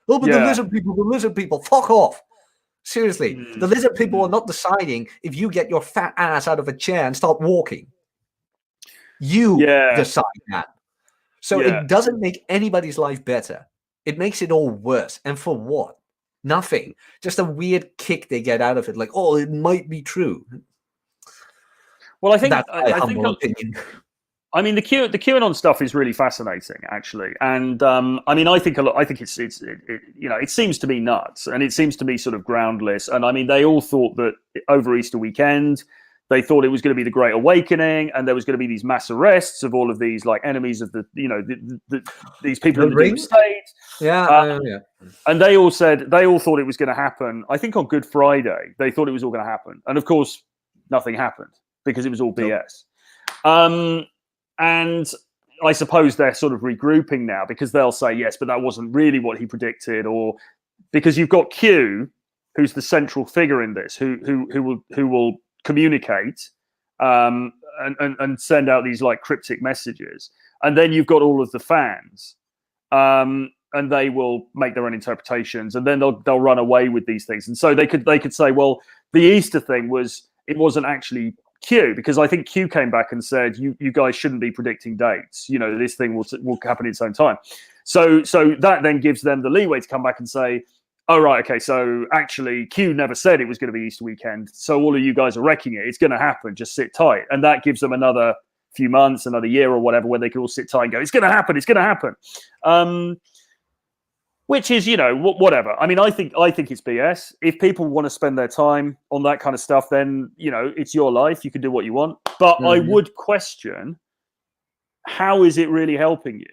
Oh, but the lizard people, fuck off. Seriously, the lizard people are not deciding if you get your fat ass out of a chair and start walking. You decide that. So it doesn't make anybody's life better. It makes it all worse. And for what? Nothing. Just a weird kick they get out of it. Like, oh, it might be true. Well, I think that's my humble opinion. I mean, the QAnon stuff is really fascinating, actually, and I mean, I think it's it seems to be nuts, and it seems to be sort of groundless. And I mean, they all thought that over Easter weekend, they thought it was going to be the Great Awakening, and there was going to be these mass arrests of all of these like enemies of these people in the deep state. Yeah. And they all thought it was going to happen. I think on Good Friday, they thought it was all going to happen, and of course, nothing happened because it was all BS. And I suppose they're sort of regrouping now, because they'll say, yes, but that wasn't really what he predicted, or because you've got Q, who's the central figure in this, who will communicate and send out these like cryptic messages, and then you've got all of the fans, and they will make their own interpretations, and then they'll run away with these things. And so they could say, well, the Easter thing wasn't actually Q, because I think Q came back and said, you guys shouldn't be predicting dates. This thing will happen in its own time. So that then gives them the leeway to come back and say, oh, right, okay, so actually Q never said it was going to be Easter weekend, so all of you guys are wrecking it. It's going to happen. Just sit tight. And that gives them another few months, another year or whatever, where they can all sit tight and go, it's going to happen. It's going to happen. Which is, whatever. I mean, I think it's BS. If people want to spend their time on that kind of stuff, then, it's your life. You can do what you want. But I would question, how is it really helping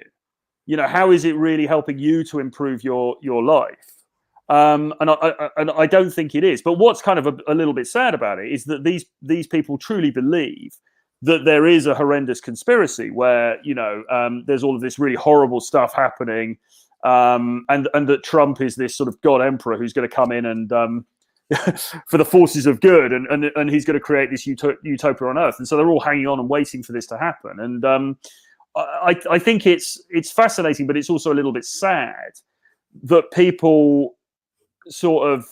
you? How is it really helping you to improve your life? And I don't think it is. But what's kind of a little bit sad about it is that these people truly believe that there is a horrendous conspiracy where, there's all of this really horrible stuff happening. And that Trump is this sort of god emperor who's going to come in and for the forces of good, and he's going to create this utopia on Earth. And so they're all hanging on and waiting for this to happen. And I think it's fascinating, but it's also a little bit sad that people sort of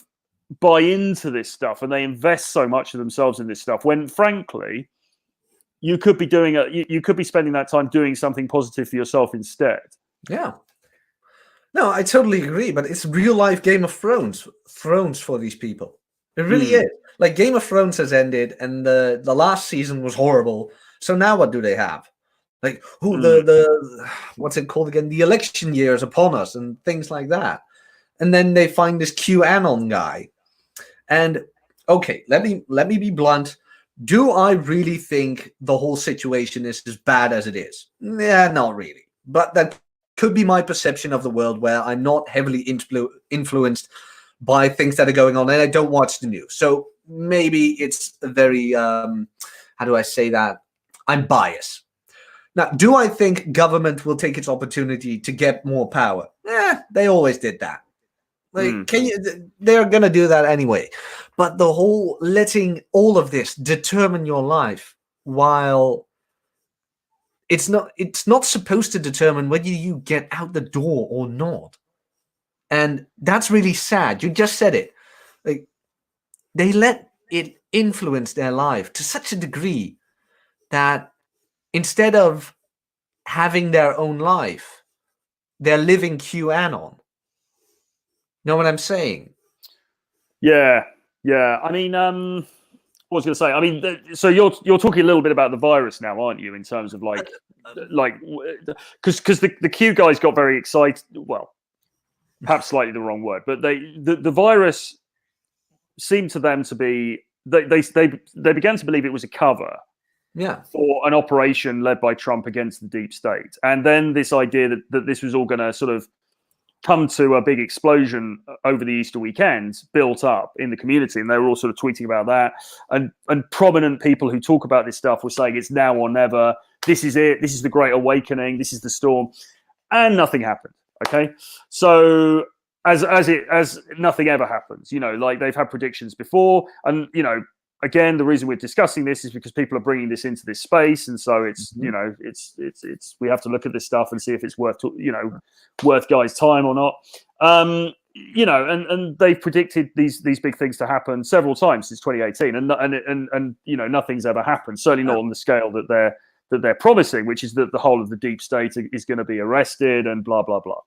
buy into this stuff and they invest so much of themselves in this stuff, when frankly you could be you could be spending that time doing something positive for yourself instead. Yeah. No, I totally agree, but it's real life Game of Thrones for these people. It really is. Like, Game of Thrones has ended, and the last season was horrible. So now what do they have? Like, the what's it called again? The election year is upon us, and things like that. and then they find this QAnon guy. And okay, let me be blunt. Do I really think the whole situation is as bad as it is? Yeah, not really. But that could be my perception of the world, where I'm not heavily influenced by things that are going on, and I don't watch the news. So maybe it's a very how do I say that? I'm biased. Now, do I think government will take its opportunity to get more power? They always did that. Like, they're gonna do that anyway. But the whole letting all of this determine your life, while it's not supposed to determine whether you get out the door or not. And that's really sad. You just said it. Like, they let it influence their life to such a degree that instead of having their own life, they're living QAnon. Know what I'm saying? Yeah. I mean, what was I going to say? I mean, so you're talking a little bit about the virus now, aren't you? In terms of like because the Q guys got very excited. Well, perhaps slightly the wrong word, but the virus seemed to them to be they began to believe it was a cover. Yeah. For an operation led by Trump against the deep state. And then this idea that this was all going to sort of come to a big explosion over the Easter weekend built up in the community. And they were all sort of tweeting about that. And prominent people who talk about this stuff were saying it's now or never. This is it. This is the Great Awakening. This is the storm. And nothing happened. Okay. So as nothing ever happens, you know, like they've had predictions before. And, you know, again, the reason we're discussing this is because people are bringing this into this space, and so it's you know it's we have to look at this stuff and see if it's worth guys' time or not. You know, and they've predicted these big things to happen several times since 2018, and you know nothing's ever happened. Certainly not on the scale that they're promising, which is that the whole of the deep state is going to be arrested and blah blah blah.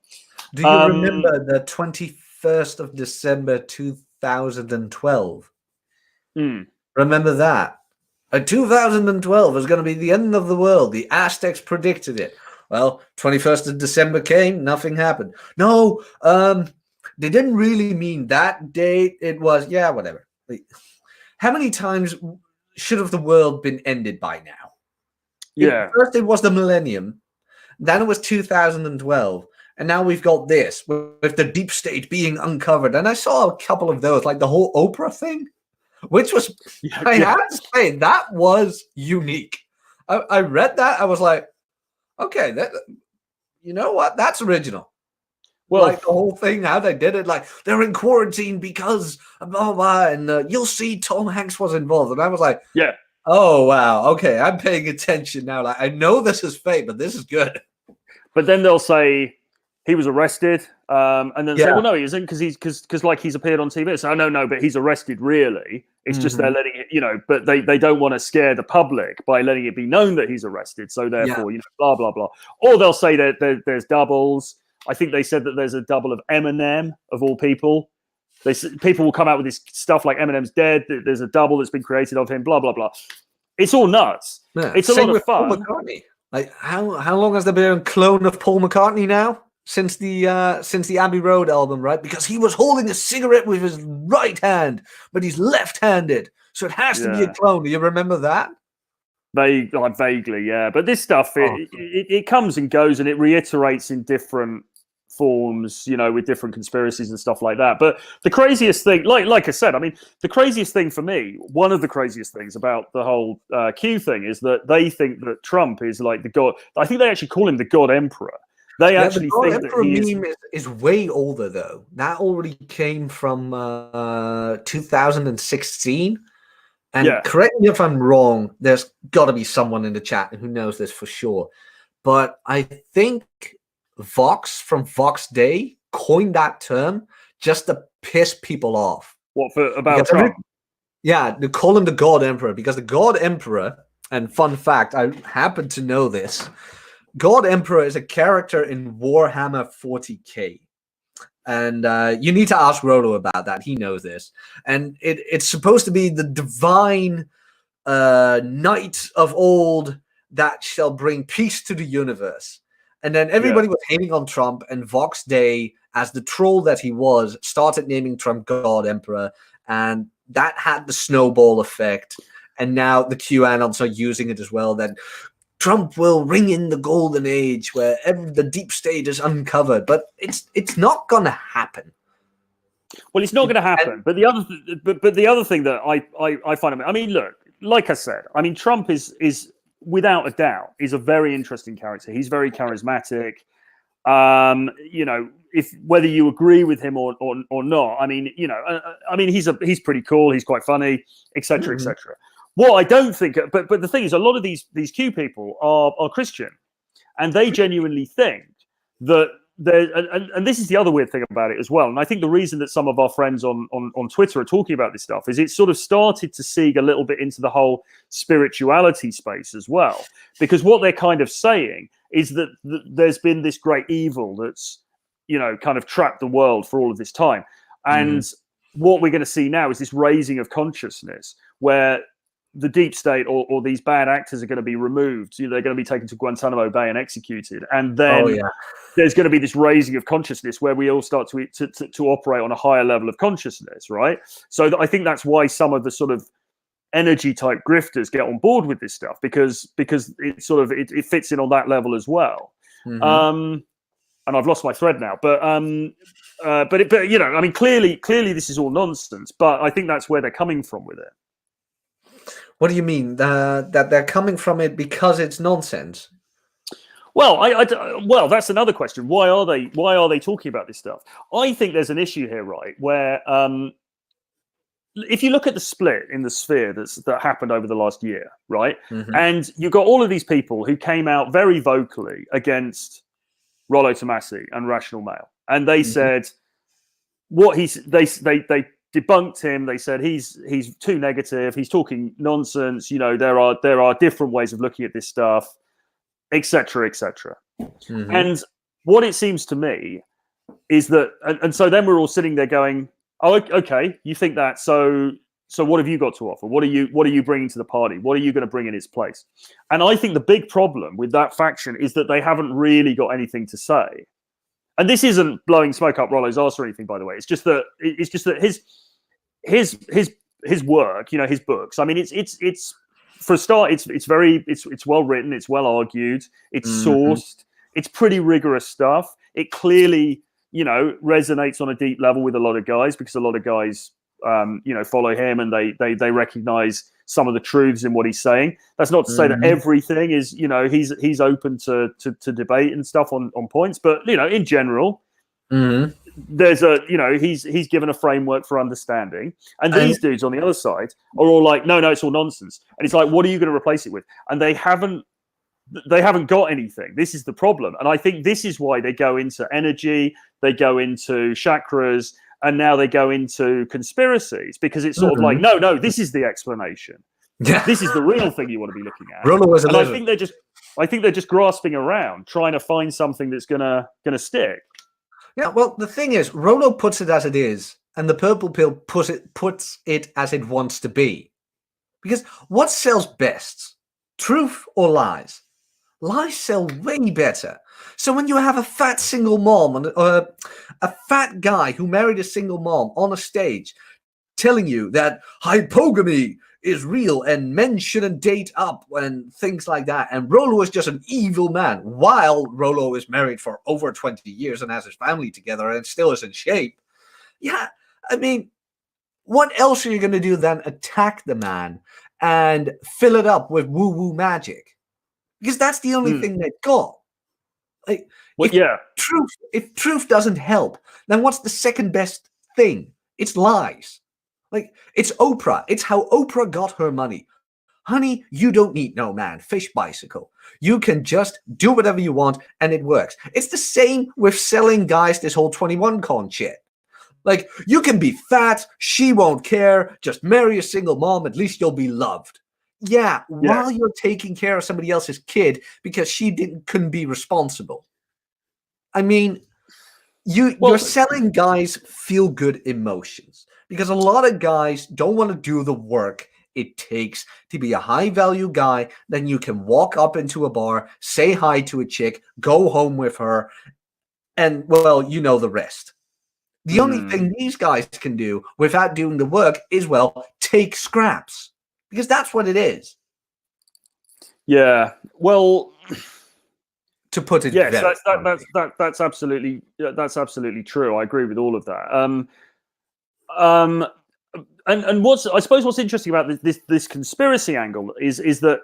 Do you remember the 21st of December 2012? Remember that? 2012 was going to be the end of the world. The Aztecs predicted it. Well, 21st of December came, nothing happened. No, they didn't really mean that date. It was, yeah, whatever. How many times should have the world been ended by now? Yeah. First it was the millennium, then it was 2012, and now we've got this, with the deep state being uncovered. And I saw a couple of those, like the whole Oprah thing. Which was, I have to say, that was unique. I read that. I was like, okay, you know what? That's original. Well, like the whole thing, how they did it, like they're in quarantine because blah, blah, and you'll see Tom Hanks was involved. And I was like, yeah. Oh, wow. Okay, I'm paying attention now. Like, I know this is fake, but this is good. But then they'll say he was arrested, and then say, well, no, he isn't, because like he's appeared on TV. So no, but he's arrested. Really, it's just they're letting it, you know. But they don't want to scare the public by letting it be known that he's arrested. So therefore, you know, blah blah blah. Or they'll say that there's doubles. I think they said that there's a double of Eminem of all people. People will come out with this stuff like Eminem's dead. There's a double that's been created of him. Blah blah blah. It's all nuts. Yeah. It's a lot of fun. Paul McCartney. Like how long has there been a clone of Paul McCartney now? Since the Abbey Road album, right? Because he was holding a cigarette with his right hand, but he's left-handed, so it has to be a clone. Do you remember that? Vaguely, yeah. But this stuff, it comes and goes, and it reiterates in different forms, you know, with different conspiracies and stuff like that. But the craziest thing, like I said, I mean, the craziest thing for me, one of the craziest things about the whole Q thing is that they think that Trump is like the God. I think they actually call him the God Emperor. They actually think that he is way older, though. That already came from 2016. And correct me if I'm wrong. There's got to be someone in the chat who knows this for sure. But I think Vox from Vox Day coined that term just to piss people off. What about Trump? They call him the God Emperor because the God Emperor, and fun fact, I happen to know this. God Emperor is a character in Warhammer 40k. And you need to ask Rolo about that. He knows this. And it's supposed to be the divine knight of old that shall bring peace to the universe. And then everybody was hating on Trump, and Vox Day, as the troll that he was, started naming Trump God Emperor, and that had the snowball effect. And now the QAnons are using it as well, that Trump will ring in the golden age where the deep state is uncovered. But it's not going to happen. Well, it's not going to happen. But the other thing that I find, I mean, look, like I said, I mean, Trump is without a doubt is a very interesting character. He's very charismatic. You know, if whether you agree with him or not, I mean, you know, I mean, he's pretty cool. He's quite funny, etc., etc. What I don't think, but the thing is, a lot of these Q people are Christian, and they genuinely think that there. And this is the other weird thing about it as well. And I think the reason that some of our friends on Twitter are talking about this stuff is it sort of started to seeg a little bit into the whole spirituality space as well, because what they're kind of saying is that there's been this great evil that's, you know, kind of trapped the world for all of this time. And what we're going to see now is this raising of consciousness where the deep state or these bad actors are going to be removed. You know, they're going to be taken to Guantanamo Bay and executed. And then there's going to be this raising of consciousness where we all start to operate on a higher level of consciousness, right? So I think that's why some of the sort of energy type grifters get on board with this stuff, because it sort of it fits in on that level as well. And I've lost my thread now, but you know, I mean, clearly this is all nonsense, but I think that's where they're coming from with it. What do you mean that they're coming from it because it's nonsense? Well, well, that's another question. Why are they talking about this stuff? I think there's an issue here, right, where if you look at the split in the sphere that happened over the last year, right, and you've got all of these people who came out very vocally against Rollo Tomassi and Rational Mail, and they said what they debunked him. They said he's too negative. He's talking nonsense. You know, there are different ways of looking at this stuff, etc., etc. And what it seems to me is that, and so then we're all sitting there going, "Oh, okay, you think that? So what have you got to offer? What are you bringing to the party? What are you going to bring in its place?" And I think the big problem with that faction is that they haven't really got anything to say. And this isn't blowing smoke up Rollo's arse or anything, by the way. It's just that his work, you know, his books. I mean, it's for a start, it's well written, it's well argued, it's sourced, it's pretty rigorous stuff. It clearly, you know, resonates on a deep level with a lot of guys, because a lot of guys, you know, follow him and they recognize some of the truths in what he's saying. That's not to say that everything is, you know, he's open to debate and stuff on points, but, you know, in general, there's a, you know, he's given a framework for understanding, and these dudes on the other side are all like, no, it's all nonsense. And it's like, what are you going to replace it with? And they haven't got anything. This is the problem. And I think this is why they go into energy, they go into chakras, and now they go into conspiracies, because it's sort of like, no, this is the explanation. This is the real thing you want to be looking at. And I think they're just grasping around, trying to find something that's gonna stick. Yeah, well, the thing is, Rollo puts it as it is, and the Purple Pill puts it as it wants to be. Because what sells best? Truth or lies? Lies sell way better. So when you have a fat single mom, a fat guy who married a single mom on a stage telling you that hypogamy is real and men shouldn't date up and things like that, and Rollo is just an evil man, while Rollo is married for over 20 years and has his family together and still is in shape. Yeah, I mean, what else are you going to do than attack the man and fill it up with woo-woo magic? Because that's the only thing they've got. Like, if truth doesn't help, then what's the second best thing? It's lies. Like, it's Oprah. It's how Oprah got her money. Honey, you don't need no man. Fish bicycle. You can just do whatever you want and it works. It's the same with selling guys this whole 21con shit. Like, you can be fat. She won't care. Just marry a single mom. At least you'll be loved. Yeah, while you're taking care of somebody else's kid because she couldn't be responsible. I mean, you're selling guys feel-good emotions, because a lot of guys don't want to do the work it takes to be a high-value guy. Then you can walk up into a bar, say hi to a chick, go home with her, and, well, you know the rest. The only thing these guys can do without doing the work is, well, take scraps. Because that's what it is. Yeah. Well, to put it, yes, that's absolutely true. I agree with all of that. And I suppose what's interesting about this conspiracy angle is that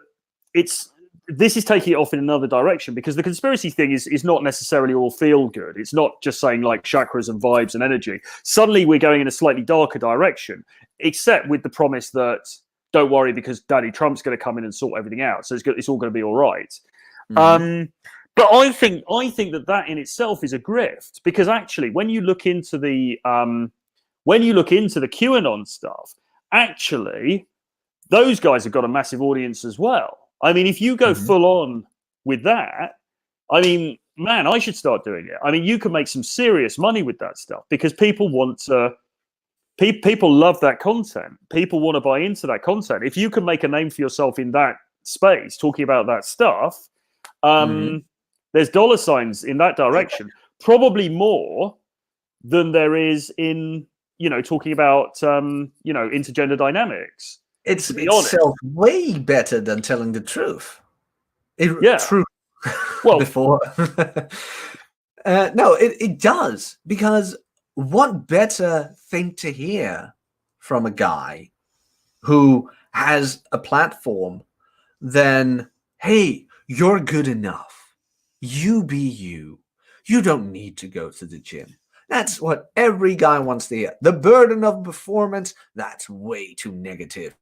this is taking it off in another direction, because the conspiracy thing is not necessarily all feel good. It's not just saying like chakras and vibes and energy. Suddenly we're going in a slightly darker direction, except with the promise that don't worry because Daddy Trump's going to come in and sort everything out. So it's all going to be all right. But I think that in itself is a grift, because actually when you look into the QAnon stuff, actually those guys have got a massive audience as well. I mean, if you go full on with that, I mean, man, I should start doing it. I mean, you can make some serious money with that stuff, because people want to. People love that content. People want to buy into that content. If you can make a name for yourself in that space, talking about that stuff, there's dollar signs in that direction. Probably more than there is in, talking about, intergender dynamics. It's itself way better than telling the truth. True. Well, before. No, it does, because what better thing to hear from a guy who has a platform than, hey, you're good enough. You be you. You don't need to go to the gym. That's what every guy wants to hear. The burden of performance, that's way too negative.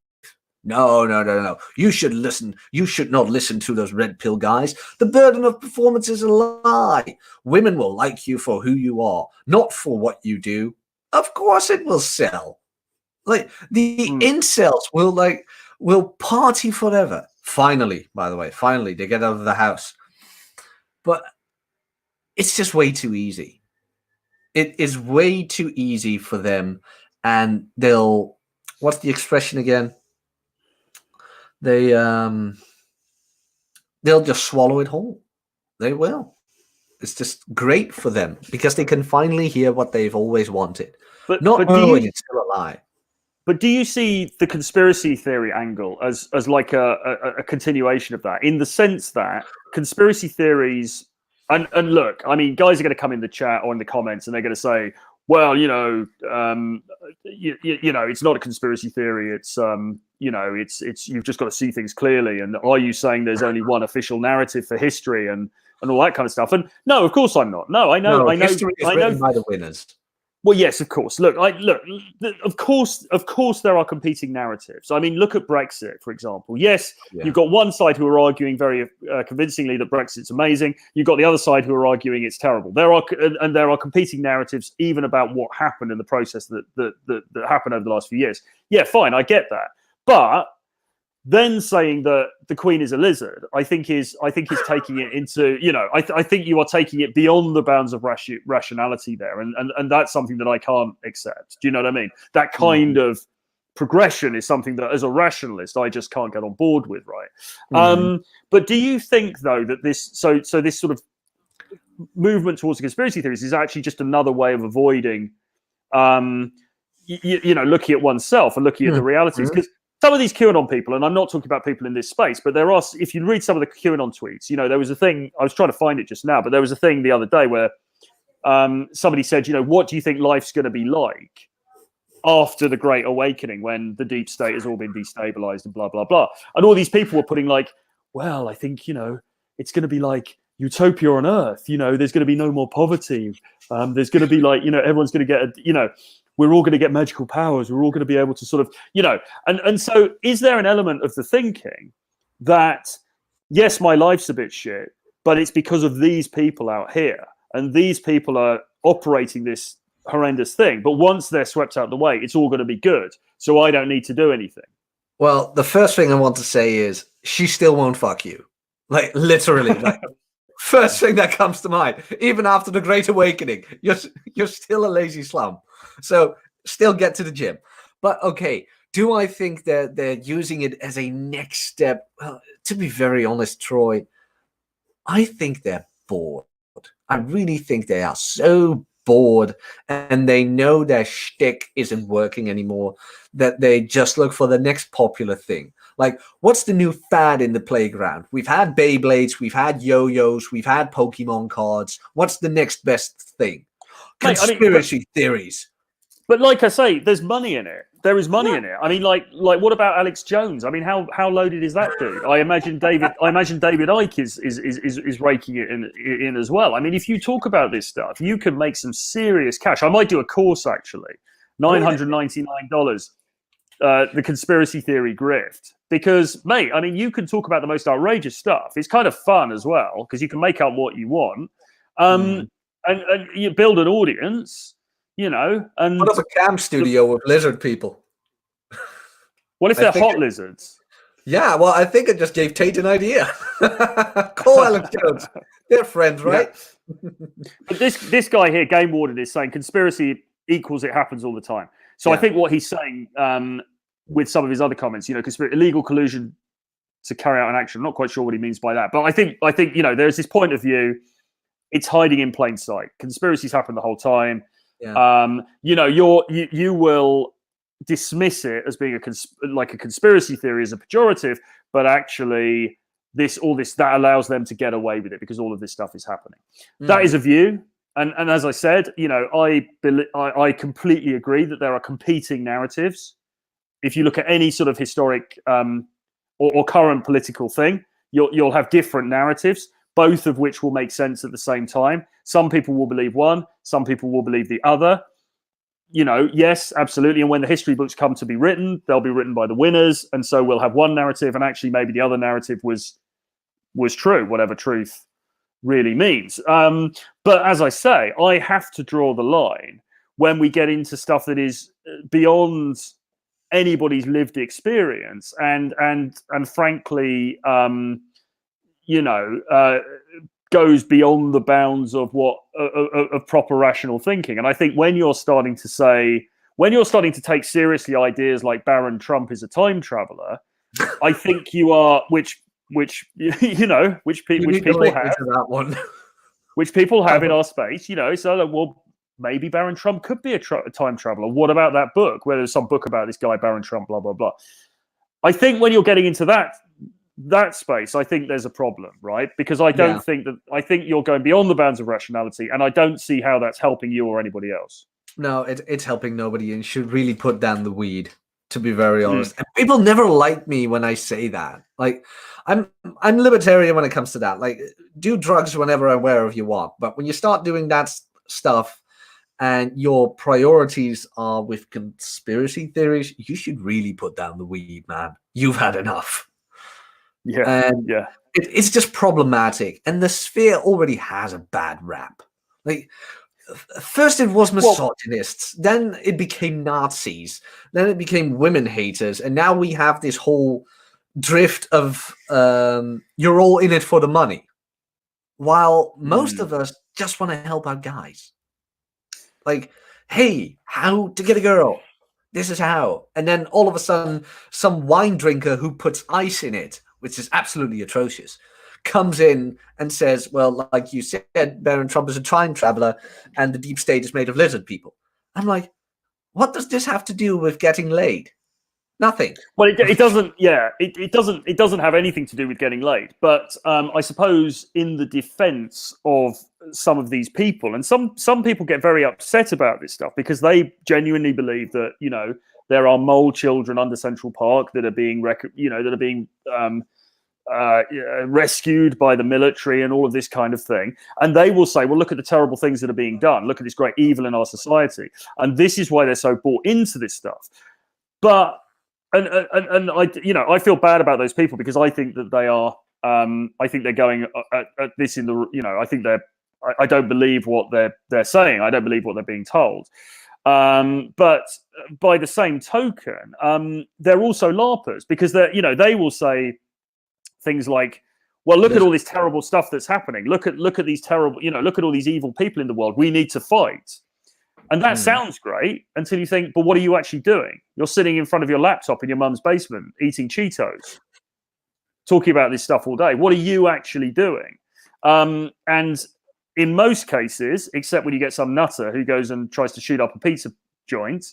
No. You should listen. You should not listen to those red pill guys. The burden of performance is a lie. Women will like you for who you are, not for what you do. Of course it will sell. Like the incels will party forever. Finally, by the way, they get out of the house. But it's just way too easy. It is way too easy for them, and they'll, what's the expression again? They'll just swallow it whole. They will. It's just great for them, because they can finally hear what they've always wanted. But knowing it's still a lie. But do you see the conspiracy theory angle as like a continuation of that, in the sense that conspiracy theories, and look, I mean, guys are going to come in the chat or in the comments and they're going to say, well, it's not a conspiracy theory. It's it's you've just got to see things clearly. And are you saying there's only one official narrative for history and all that kind of stuff? And no, of course I'm not. No, I know. History is written by the winners. Well, yes, of course. Look. Of course, there are competing narratives. I mean, look at Brexit, for example. Yes, you've got one side who are arguing very convincingly that Brexit's amazing. You've got the other side who are arguing it's terrible. There are competing narratives even about what happened in the process that happened over the last few years. Yeah, fine, I get that. But then saying that the Queen is a lizard, I think is taking it into, I think you are taking it beyond the bounds of rationality there, and that's something that I can't accept. Do you know what I mean? That kind of progression is something that, as a rationalist, I just can't get on board with, right? But do you think, though, that this this sort of movement towards the conspiracy theories is actually just another way of avoiding, looking at oneself and looking at the realities? Because some of these QAnon people, and I'm not talking about people in this space, but there are, if you read some of the QAnon tweets, there was a thing, I was trying to find it just now, but there was a thing the other day where somebody said, what do you think life's going to be like after the Great Awakening, when the deep state has all been destabilized and blah, blah, blah. And all these people were putting like, well, I think, it's going to be like utopia on Earth. There's going to be no more poverty. There's going to be like, everyone's going to get, we're all going to get magical powers. We're all going to be able to sort of, and so is there an element of the thinking that, yes, my life's a bit shit, but it's because of these people out here, and these people are operating this horrendous thing. But once they're swept out of the way, it's all going to be good. So I don't need to do anything. Well, the first thing I want to say is she still won't fuck you. Like, literally, like, first thing that comes to mind. Even after the Great Awakening, you're still a lazy slum. So still get to the gym. But okay, Do I think that they're using it as a next step? Well, to be very honest, Troy, I think they're bored. I really think they are so bored, and they know their shtick isn't working anymore, that they just look for the next popular thing. Like, what's the new fad in the playground? We've had Beyblades, we've had yo-yos, we've had Pokemon cards. What's the next best thing? Mate, Conspiracy theories. But like I say, there's money in it. There is money in it. I mean, like what about Alex Jones? I mean, how loaded is that dude? I imagine David Icke is raking it in as well. I mean, if you talk about this stuff, you can make some serious cash. I might do a course actually, $999. The conspiracy theory grift, because mate, I mean, you can talk about the most outrageous stuff. It's kind of fun as well because you can make up what you want, and you build an audience. You know, and what of a camp studio with lizard people? What if they're hot lizards? Yeah, well, I think it just gave Tate an idea. Call Alex Jones. They're friends, right? Yeah. But this guy here, Game Warden, is saying conspiracy equals it happens all the time. So I think what he's saying with some of his other comments, you know, illegal collusion to carry out an action. I'm not quite sure what he means by that, but I think you know, there's this point of view. It's hiding in plain sight. Conspiracies happen the whole time. Yeah. You know, you will dismiss it as being like a conspiracy theory as a pejorative, but actually that allows them to get away with it because all of this stuff is happening. That is a view, and as I said, you know, I completely agree that there are competing narratives. If you look at any sort of historic or current political thing, you'll have different narratives, both of which will make sense at the same time. Some people will believe one, some people will believe the other. You know, yes, absolutely. And when the history books come to be written, they'll be written by the winners. And so we'll have one narrative, and actually maybe the other narrative was true, whatever truth really means. But as I say, I have to draw the line when we get into stuff that is beyond anybody's lived experience and frankly, you know, goes beyond the bounds of what of proper rational thinking. And I think when you're starting to take seriously ideas like Baron Trump is a time traveler, I think you are, which you know, which people have that one. which people have in our space, you know. So well, maybe Baron Trump could be a time traveler. What about that book where there's some book about this guy Baron Trump, blah blah blah? I think when you're getting into that space, I think there's a problem, right? Because I don't think that. I think you're going beyond the bounds of rationality, and I don't see how that's helping you or anybody else. No, it's helping nobody, and should really put down the weed, to be very honest. And people never like me when I say that. Like, I'm libertarian when it comes to that. Like, do drugs whenever and wherever you want, but when you start doing that stuff, and your priorities are with conspiracy theories, you should really put down the weed, man. You've had enough. Yeah, and it's just problematic, and the sphere already has a bad rap. Like, first it was misogynists, then it became Nazis, then it became women haters, and now we have this whole drift of you're all in it for the money, while most of us just want to help our guys. Like, hey, how to get a girl? This is how. And then all of a sudden, some wine drinker who puts ice in it, which is absolutely atrocious, comes in and says, well, like you said, Baron Trump is a time traveler and the deep state is made of lizard people. I'm like, what does this have to do with getting laid? Nothing. Well, it doesn't. Yeah, it doesn't. It doesn't have anything to do with getting laid. But I suppose in the defense of some of these people, and some people get very upset about this stuff because they genuinely believe that, you know, there are mole children under Central Park that are being rescued by the military and all of this kind of thing. And they will say, well, look at the terrible things that are being done. Look at this great evil in our society. And this is why they're so bought into this stuff. But and I, you know, I feel bad about those people because I think that they are. I think they're going at this in the. You know, I think they're. I don't believe what they're saying. I don't believe what they're being told. But by the same token, they're also LARPers because they're. You know, they will say things like, "Well, look at all this terrible stuff that's happening. Look at these terrible. You know, look at all these evil people in the world. We need to fight." And that sounds great until you think, but what are you actually doing? You're sitting in front of your laptop in your mum's basement eating Cheetos, talking about this stuff all day. What are you actually doing? And in most cases, except when you get some nutter who goes and tries to shoot up a pizza joint,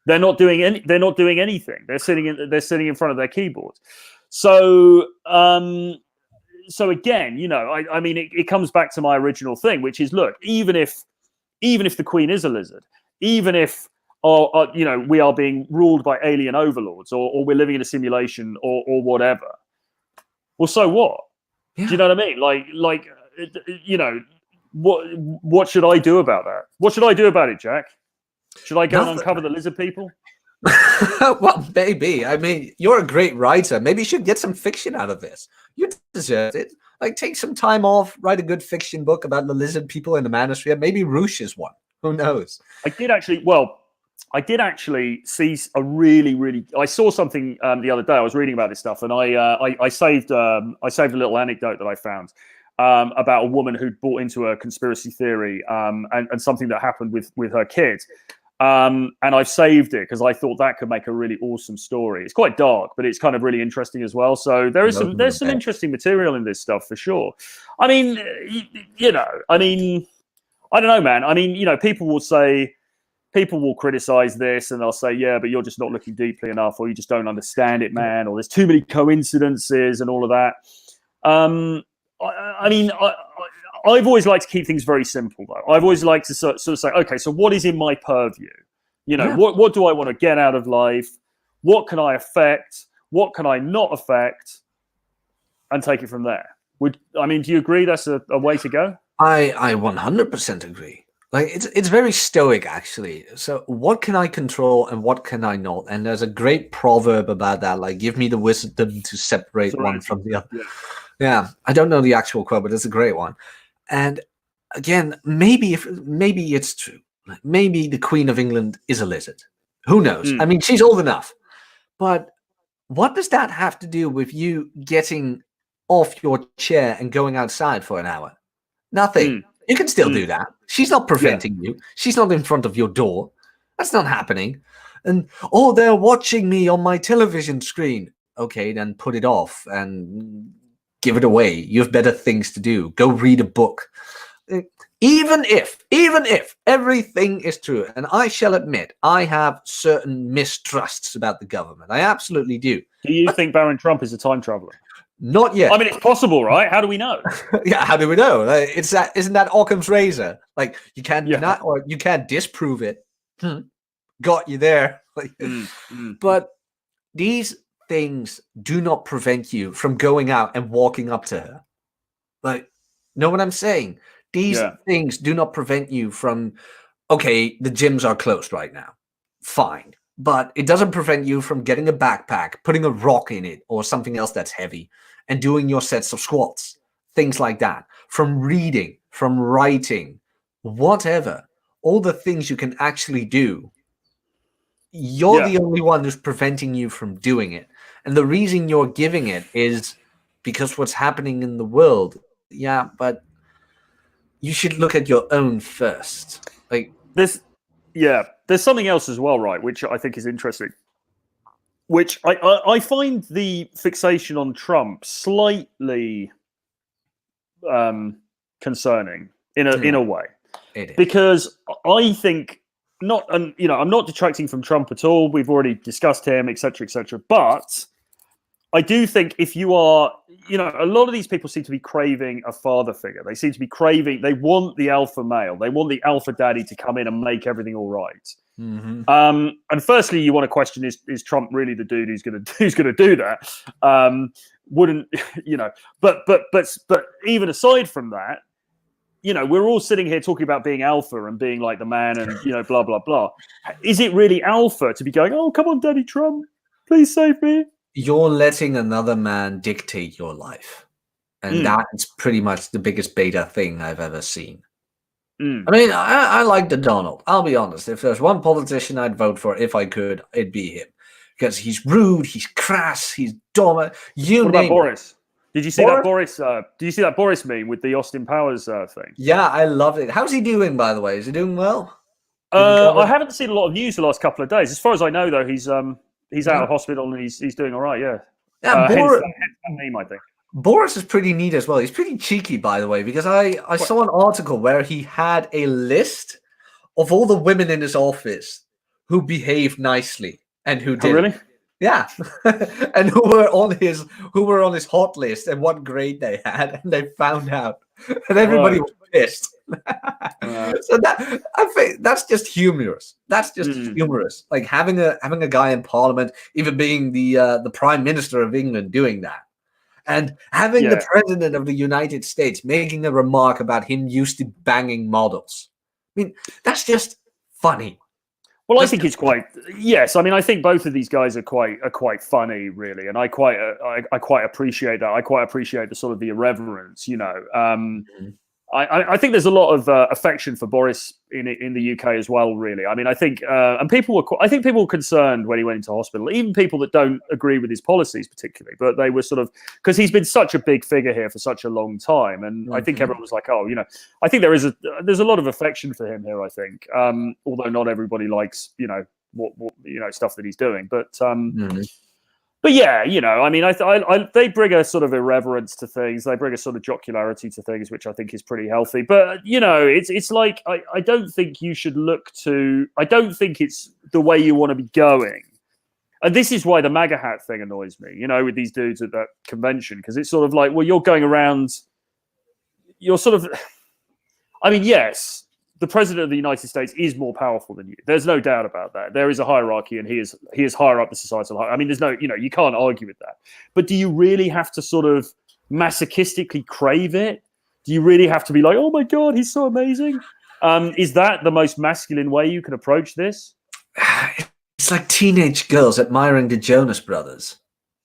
they're not doing anything. They're sitting in front of their keyboard. So again, I mean, it comes back to my original thing, which is, look, even if the Queen is a lizard, even if we are being ruled by alien overlords, or we're living in a simulation, or whatever, well, so what? Yeah. Do you know what I mean? Like what should I do about that? What should I do about it, Jack? Should I go and uncover the lizard people? Well, maybe. I mean, you're a great writer. Maybe you should get some fiction out of this. You deserve it. Like, take some time off, write a good fiction book about the lizard people in the manosphere. Maybe Roosh is one. Who knows? I did actually see a really. I saw something the other day. I was reading about this stuff, and I saved a little anecdote that I found about a woman who'd bought into a conspiracy theory and something that happened with her kid. And I've saved it because I thought that could make a really awesome story. It's quite dark, but it's kind of really interesting as well. So there's some interesting material in this stuff for sure. I mean, I don't know, man. I mean, people will criticize this and they'll say, yeah, but you're just not looking deeply enough, or you just don't understand it, man, or there's too many coincidences and all of that. I've always liked to keep things very simple, though. I've always liked to sort of say, okay, so what is in my purview? What do I want to get out of life? What can I affect? What can I not affect? And take it from there. Do you agree that's a way to go? I 100% agree. Like, it's very stoic, actually. So what can I control and what can I not? And there's a great proverb about that, like, give me the wisdom to separate one from the other. Yeah, I don't know the actual quote, but it's a great one. And again, maybe it's true. Like, maybe the Queen of England is a lizard. Who knows? I mean, she's old enough. But what does that have to do with you getting off your chair and going outside for an hour? Nothing. You can still do that. She's not preventing you. She's not in front of your door. That's not happening. And, they're watching me on my television screen. Okay, then put it off and give it away. You have better things to do. Go read a book. Even if everything is true, and I shall admit, I have certain mistrusts about the government. I absolutely do. Do you think Baron Trump is a time traveler? Not yet. I mean, it's possible, right? How do we know? Yeah, how do we know? Isn't that Occam's razor? Like, you can't deny or you can't disprove it. Got you there. But these things do not prevent you from going out and walking up to her. Like, know what I'm saying? These things do not prevent you from, okay, the gyms are closed right now. Fine. But it doesn't prevent you from getting a backpack, putting a rock in it or something else that's heavy, and doing your sets of squats, things like that. From reading, from writing, whatever. All the things you can actually do. You're the only one who's preventing you from doing it. And the reason you're giving it is because what's happening in the world. Yeah, but you should look at your own first. Like this. Yeah, there's something else as well, right, which I think is interesting, which I find the fixation on Trump slightly concerning in a way, because I think I'm not detracting from Trump at all. We've already discussed him, etc., etc. But I do think if you are, a lot of these people seem to be craving a father figure. They seem to be they want the alpha male. They want the alpha daddy to come in and make everything all right. Mm-hmm. And firstly, you want to question, is Trump really the dude who's going to do that? But even aside from that, we're all sitting here talking about being alpha and being like the man and, blah, blah, blah. Is it really alpha to be going, oh, come on, Daddy Trump, please save me? You're letting another man dictate your life. And that's pretty much the biggest beta thing I've ever seen. I mean, I like the Donald. I'll be honest. If there's one politician I'd vote for, if I could, it'd be him. Because he's rude, he's crass, he's dumb. What about Boris? Did you see that Boris? Did you see that Boris meme with the Austin Powers thing? Yeah, I loved it. How's he doing, by the way? Is he doing well? I haven't seen a lot of news the last couple of days. As far as I know, though, he's out of hospital and he's doing all right. Yeah. Yeah, Hence that meme, I think. Boris is pretty neat as well. He's pretty cheeky, by the way, because I saw an article where he had a list of all the women in his office who behaved nicely and who didn't. Oh, really? Yeah, and who were on his hot list and what grade they had, and they found out, and everybody was pissed. So that, I think that's just humorous. That's just humorous. Like having a guy in Parliament, even being the Prime Minister of England, doing that. And having the President of the United States making a remark about him used to banging models. I mean, that's just funny. Well, I think it's quite. Yes, I mean, I think both of these guys are quite funny, really, and I quite appreciate that. I quite appreciate the sort of the irreverence, you know. I think there's a lot of affection for Boris in the UK as well, really. I mean, I think and people were concerned when he went into hospital, even people that don't agree with his policies particularly, but they were sort of, because he's been such a big figure here for such a long time, and I think everyone was like, oh, you know, I think there's a lot of affection for him here. I think, although not everybody likes, you know, what you know, stuff that he's doing, but. But yeah, you know, I mean, they bring a sort of irreverence to things. They bring a sort of jocularity to things, which I think is pretty healthy. But you know, it's like I don't think you should look to. I don't think it's the way you want to be going. And this is why the MAGA hat thing annoys me. You know, with these dudes at that convention, because it's sort of like, well, you're going around. You're sort of. I mean, yes. The president of the United States is more powerful than you. There's no doubt about that. There is a hierarchy, and he is higher up the societal hierarchy. I mean, there's no, you know, you can't argue with that. But do you really have to sort of masochistically crave it? Do you really have to be like, oh my God, he's so amazing? Is that the most masculine way you can approach this? It's like teenage girls admiring the Jonas Brothers.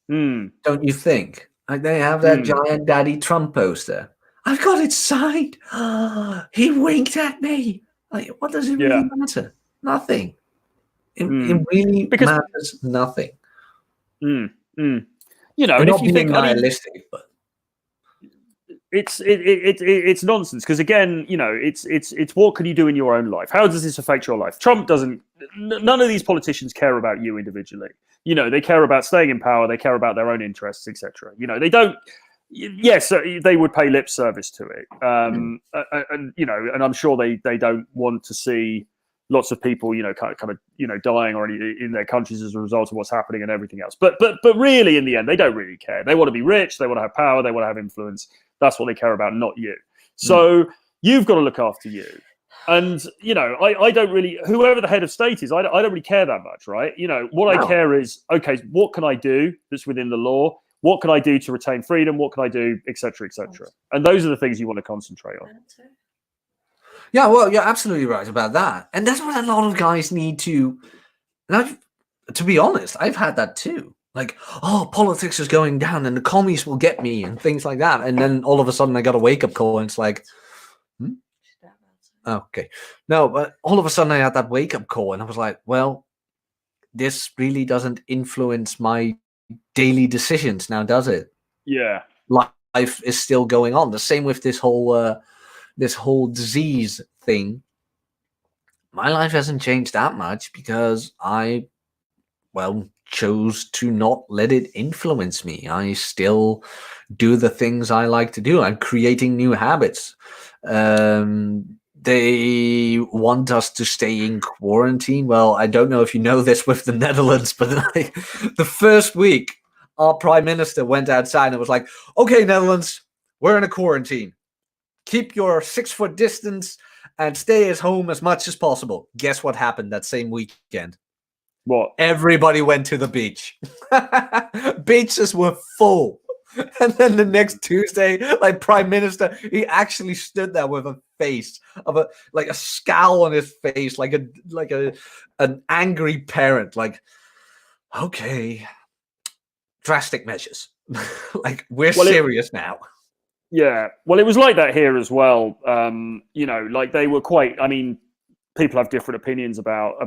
Don't you think? Like they have that giant Daddy Trump poster. I've got it signed. He winked at me. Like, what does it really matter? Nothing. It really matters nothing. You know, and if you think nihilistic, but it's nonsense. Because again, you know, it's what can you do in your own life? How does this affect your life? Trump doesn't. None of these politicians care about you individually. You know, they care about staying in power. They care about their own interests, etc. You know, they don't. Yes, they would pay lip service to it, and you know, and I'm sure they don't want to see lots of people, you know, kind of you know, dying already in their countries as a result of what's happening and everything else. But really, in the end, they don't really care. They want to be rich. They want to have power. They want to have influence. That's what they care about, not you. So you've got to look after you. And you know, I don't really. Whoever the head of state is, I don't really care that much, right? You know, what I care is, okay, what can I do that's within the law? What can I do to retain freedom? What can I do, etc., etc.? And those are the things you want to concentrate on. Yeah, well, you're absolutely right about that. And that's what a lot of guys need to... to be honest, I've had that too. Like, oh, politics is going down and the commies will get me and things like that. And then all of a sudden I got a wake-up call and it's like, okay. No, but all of a sudden I had that wake-up call and I was like, well, this really doesn't influence my daily decisions now, does it? Yeah, life is still going on. The same with this whole disease thing. My life hasn't changed that much because I chose to not let it influence me. I still do the things I like to do. I'm creating new habits. They want us to stay in quarantine. Well, I don't know if you know this with the Netherlands, but like, the first week, our prime minister went outside and was like, okay, Netherlands, we're in a quarantine. Keep your 6-foot distance and stay at home as much as possible. Guess what happened that same weekend? What? Everybody went to the beach. Beaches were full. And then the next Tuesday, like Prime Minister, he actually stood there with a face of a scowl on his face, like an angry parent. Like, okay, drastic measures. Like we're serious now. Yeah, well, it was like that here as well. You know, like they were quite. I mean, people have different opinions about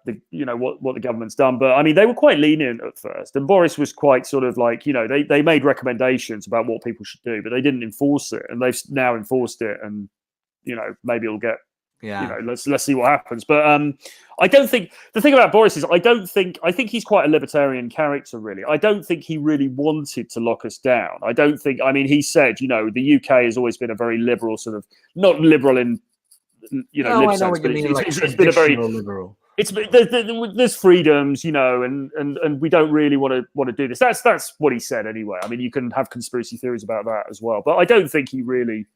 the, you know, what the government's done, but I mean they were quite lenient at first, and Boris was quite sort of like, you know, they made recommendations about what people should do, but they didn't enforce it, and they've now enforced it, and you know, maybe it'll get Yeah. Let's see what happens. But I don't think the thing about Boris is I think he's quite a libertarian character. Really, I don't think he really wanted to lock us down. I don't think. I mean, he said, the UK has always been a very liberal sort of, not liberal in No, lib I know sense, what you but mean, like it's been a very traditional liberal. there's freedoms, and we don't really want to do this. That's what he said anyway. I mean, you can have conspiracy theories about that as well, but I don't think he really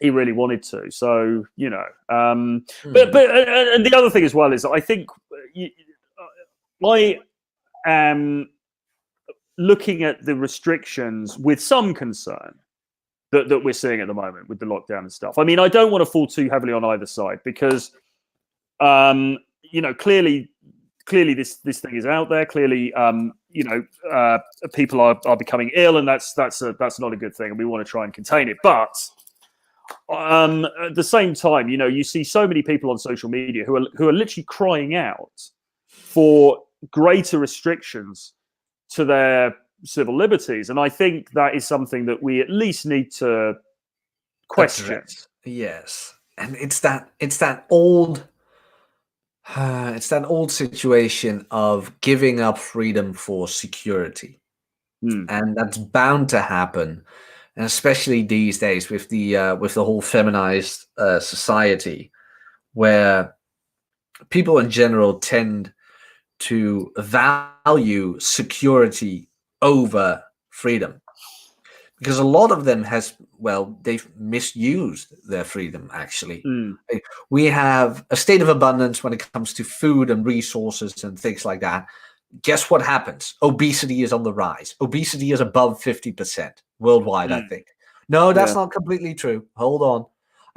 wanted to. So but and the other thing as well is that I think I am looking at the restrictions with some concern that we're seeing at the moment with the lockdown and stuff. I mean, I don't want to fall too heavily on either side because clearly this thing is out there. Clearly, people are becoming ill, and that's not a good thing, and we want to try and contain it. But at the same time, you see so many people on social media who are literally crying out for greater restrictions to their civil liberties, and I think that is something that we at least need to question. Yes, and it's that old situation of giving up freedom for security, and that's bound to happen, and especially these days with the whole feminized society, where people in general tend to value security over freedom, because a lot of them they've misused their freedom. Actually, we have a state of abundance when it comes to food and resources and things like that. Guess what happens? Obesity is on the rise. Obesity is above 50% worldwide, I think. No, that's not completely true. Hold on.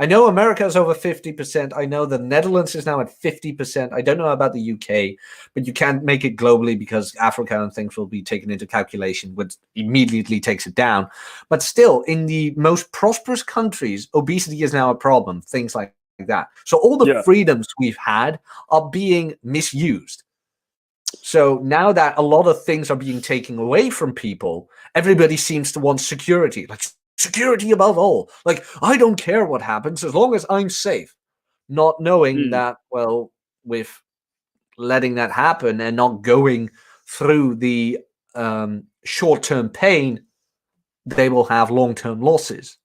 I know America is over 50%. I know the Netherlands is now at 50%. I don't know about the UK, but you can't make it globally because Africa and things will be taken into calculation, which immediately takes it down. But still, in the most prosperous countries, obesity is now a problem, things like that. So all the freedoms we've had are being misused. So now that a lot of things are being taken away from people, everybody seems to want security. Like, security above all. Like, I don't care what happens as long as I'm safe. Not knowing that, with letting that happen and not going through the short-term pain, they will have long-term losses.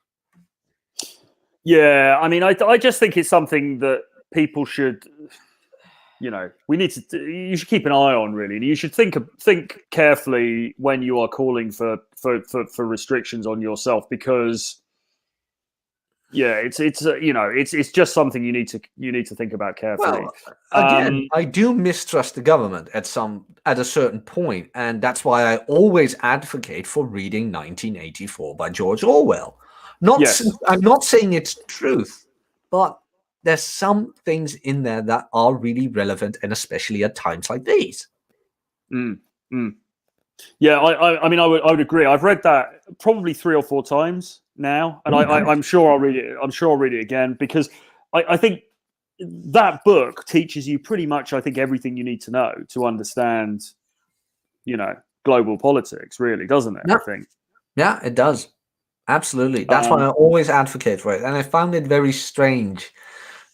Yeah, I mean, I just think it's something that people should, you should keep an eye on, really, and you should think carefully when you are calling for restrictions on yourself, because it's just something you need to think about carefully. Well, again, I do mistrust the government at a certain point, and that's why I always advocate for reading 1984 by George Orwell. I'm not saying it's truth, but there's some things in there that are really relevant, and especially at times like these. Yeah, I mean, I would agree. I've read that probably 3 or 4 times now, and I'm sure I'll read it. I'm sure I'll read it again, because I think that book teaches you pretty much, I think, everything you need to know to understand, global politics, really, doesn't it? Yeah. I think. Yeah, it does. Absolutely. That's why I always advocate for it. And I found it very strange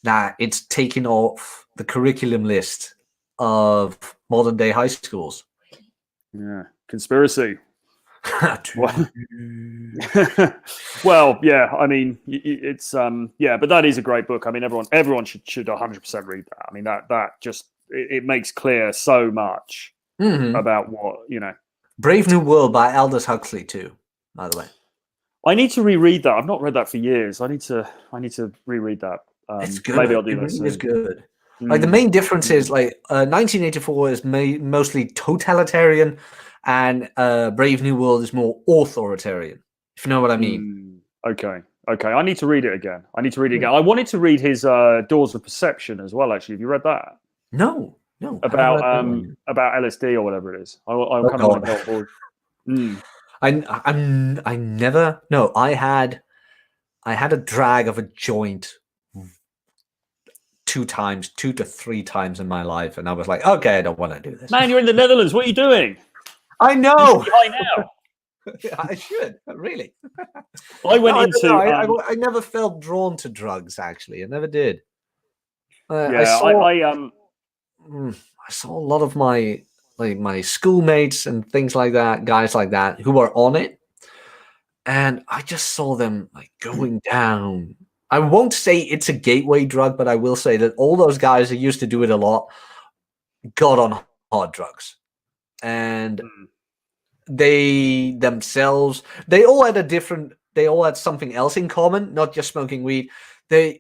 that it's taken off the curriculum list of modern day high schools. Yeah. Conspiracy. Well, yeah, I mean, it's but that is a great book. I mean, everyone should 100% read that. I mean, that just it makes clear so much about what, Brave New World by Aldous Huxley too, by the way. I need to reread that. I've not read that for years. I need to reread that. It's good. Maybe I'll do that soon. It's good. Like, the main difference is, like, 1984 is mostly totalitarian, and Brave New World is more authoritarian, if you know what I mean. Okay. I need to read it again. I wanted to read his Doors of Perception as well, actually. Have you read that? No. About LSD or whatever it is. I kind of want to go on board. I never. No, I had a drag of a joint 2 to 3 times in my life, and I was like, okay, I don't want to do this. Man, you're in the Netherlands. What are you doing? I know. You now. I should, really. I went into. I never felt drawn to drugs. Actually, I never did. I Yeah, saw I I saw a lot of my schoolmates and things like that, guys like that, who were on it, and I just saw them like going down. I won't say it's a gateway drug, but I will say that all those guys who used to do it a lot got on hard drugs, and mm, they themselves, they all had something else in common, not just smoking weed. They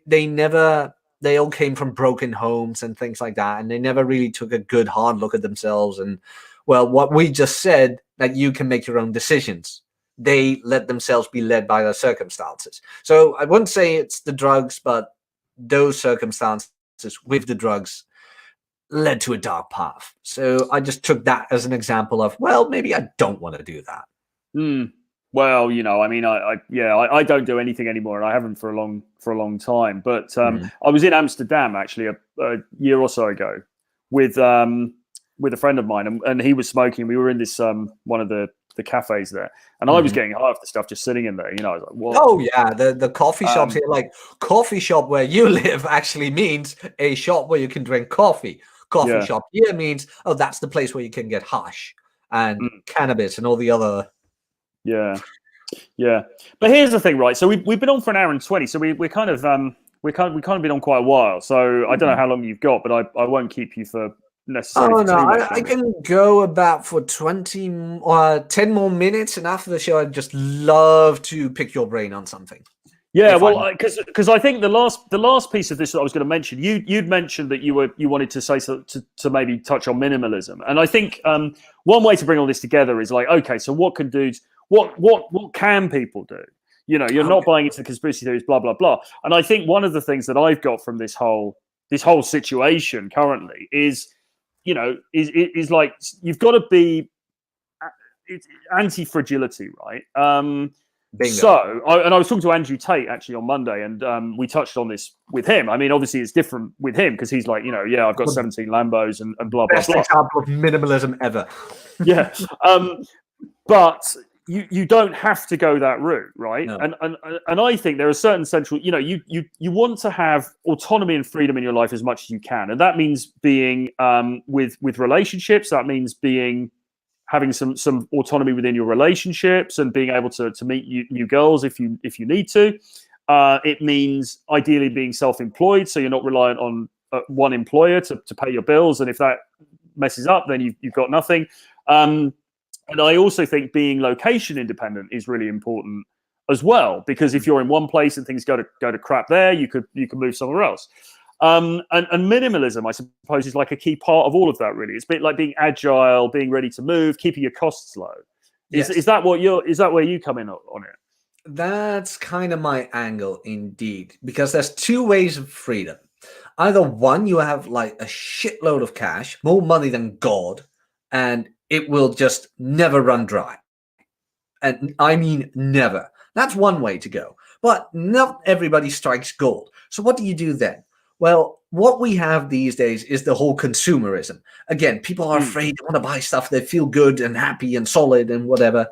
all came from broken homes and things like that, and they never really took a good hard look at themselves. And well, what we just said, that you can make your own decisions, they let themselves be led by their circumstances. So I wouldn't say it's the drugs, but those circumstances with the drugs led to a dark path. So I just took that as an example of, well, maybe I don't want to do that. mm. Well, I mean, I don't do anything anymore, and I haven't for a long time. But I was in Amsterdam actually a year or so ago with a friend of mine, and he was smoking. We were in this one of the cafes there, and I was getting half the stuff just sitting in there. I was like, "What?" Oh yeah, the coffee shops here, like coffee shop where you live actually means a shop where you can drink coffee. Coffee Yeah. shop here means, oh, that's the place where you can get hash and cannabis and all the other. Yeah. Yeah. But here's the thing, right? So we've been on for an hour and 20, so we're kind of been on quite a while. So I don't know how long you've got, but I won't keep you for necessarily. Oh for no, too much I can go about for 20 or 10 more minutes, and after the show, I'd just love to pick your brain on something. Yeah, well, because I think the last piece of this that I was going to mention, you'd mentioned that you wanted to say to maybe touch on minimalism, and I think one way to bring all this together is like, okay, so what can people do? You're not buying into the conspiracy theories, blah blah blah. And I think one of the things that I've got from this whole situation currently is, is like you've got to be anti-fragility, right? Bingo. So, I was talking to Andrew Tate actually on Monday, and we touched on this with him. I mean, obviously it's different with him because he's like, I've got 17 Lambos and blah, blah, Best blah. example of minimalism ever. Yeah. But you don't have to go that route, right? No. And I think there are certain central, you want to have autonomy and freedom in your life as much as you can. And that means being with relationships, that means having some autonomy within your relationships and being able to meet new girls if you need to. It means ideally being self-employed, so you're not reliant on one employer to pay your bills. And if that messes up, then you've got nothing. And I also think being location independent is really important as well, because if you're in one place and things go to crap there, you could move somewhere else. And minimalism, I suppose, is like a key part of all of that. Really, it's a bit like being agile, being ready to move, keeping your costs low. Yes. Is that where you come in on it? That's kind of my angle, indeed, because there's two ways of freedom. Either one, you have like a shitload of cash, more money than God, and it will just never run dry. And I mean never. That's one way to go. But not everybody strikes gold. So what do you do then? Well, what we have these days is the whole consumerism. Again, people are afraid, they want to buy stuff, they feel good and happy and solid and whatever.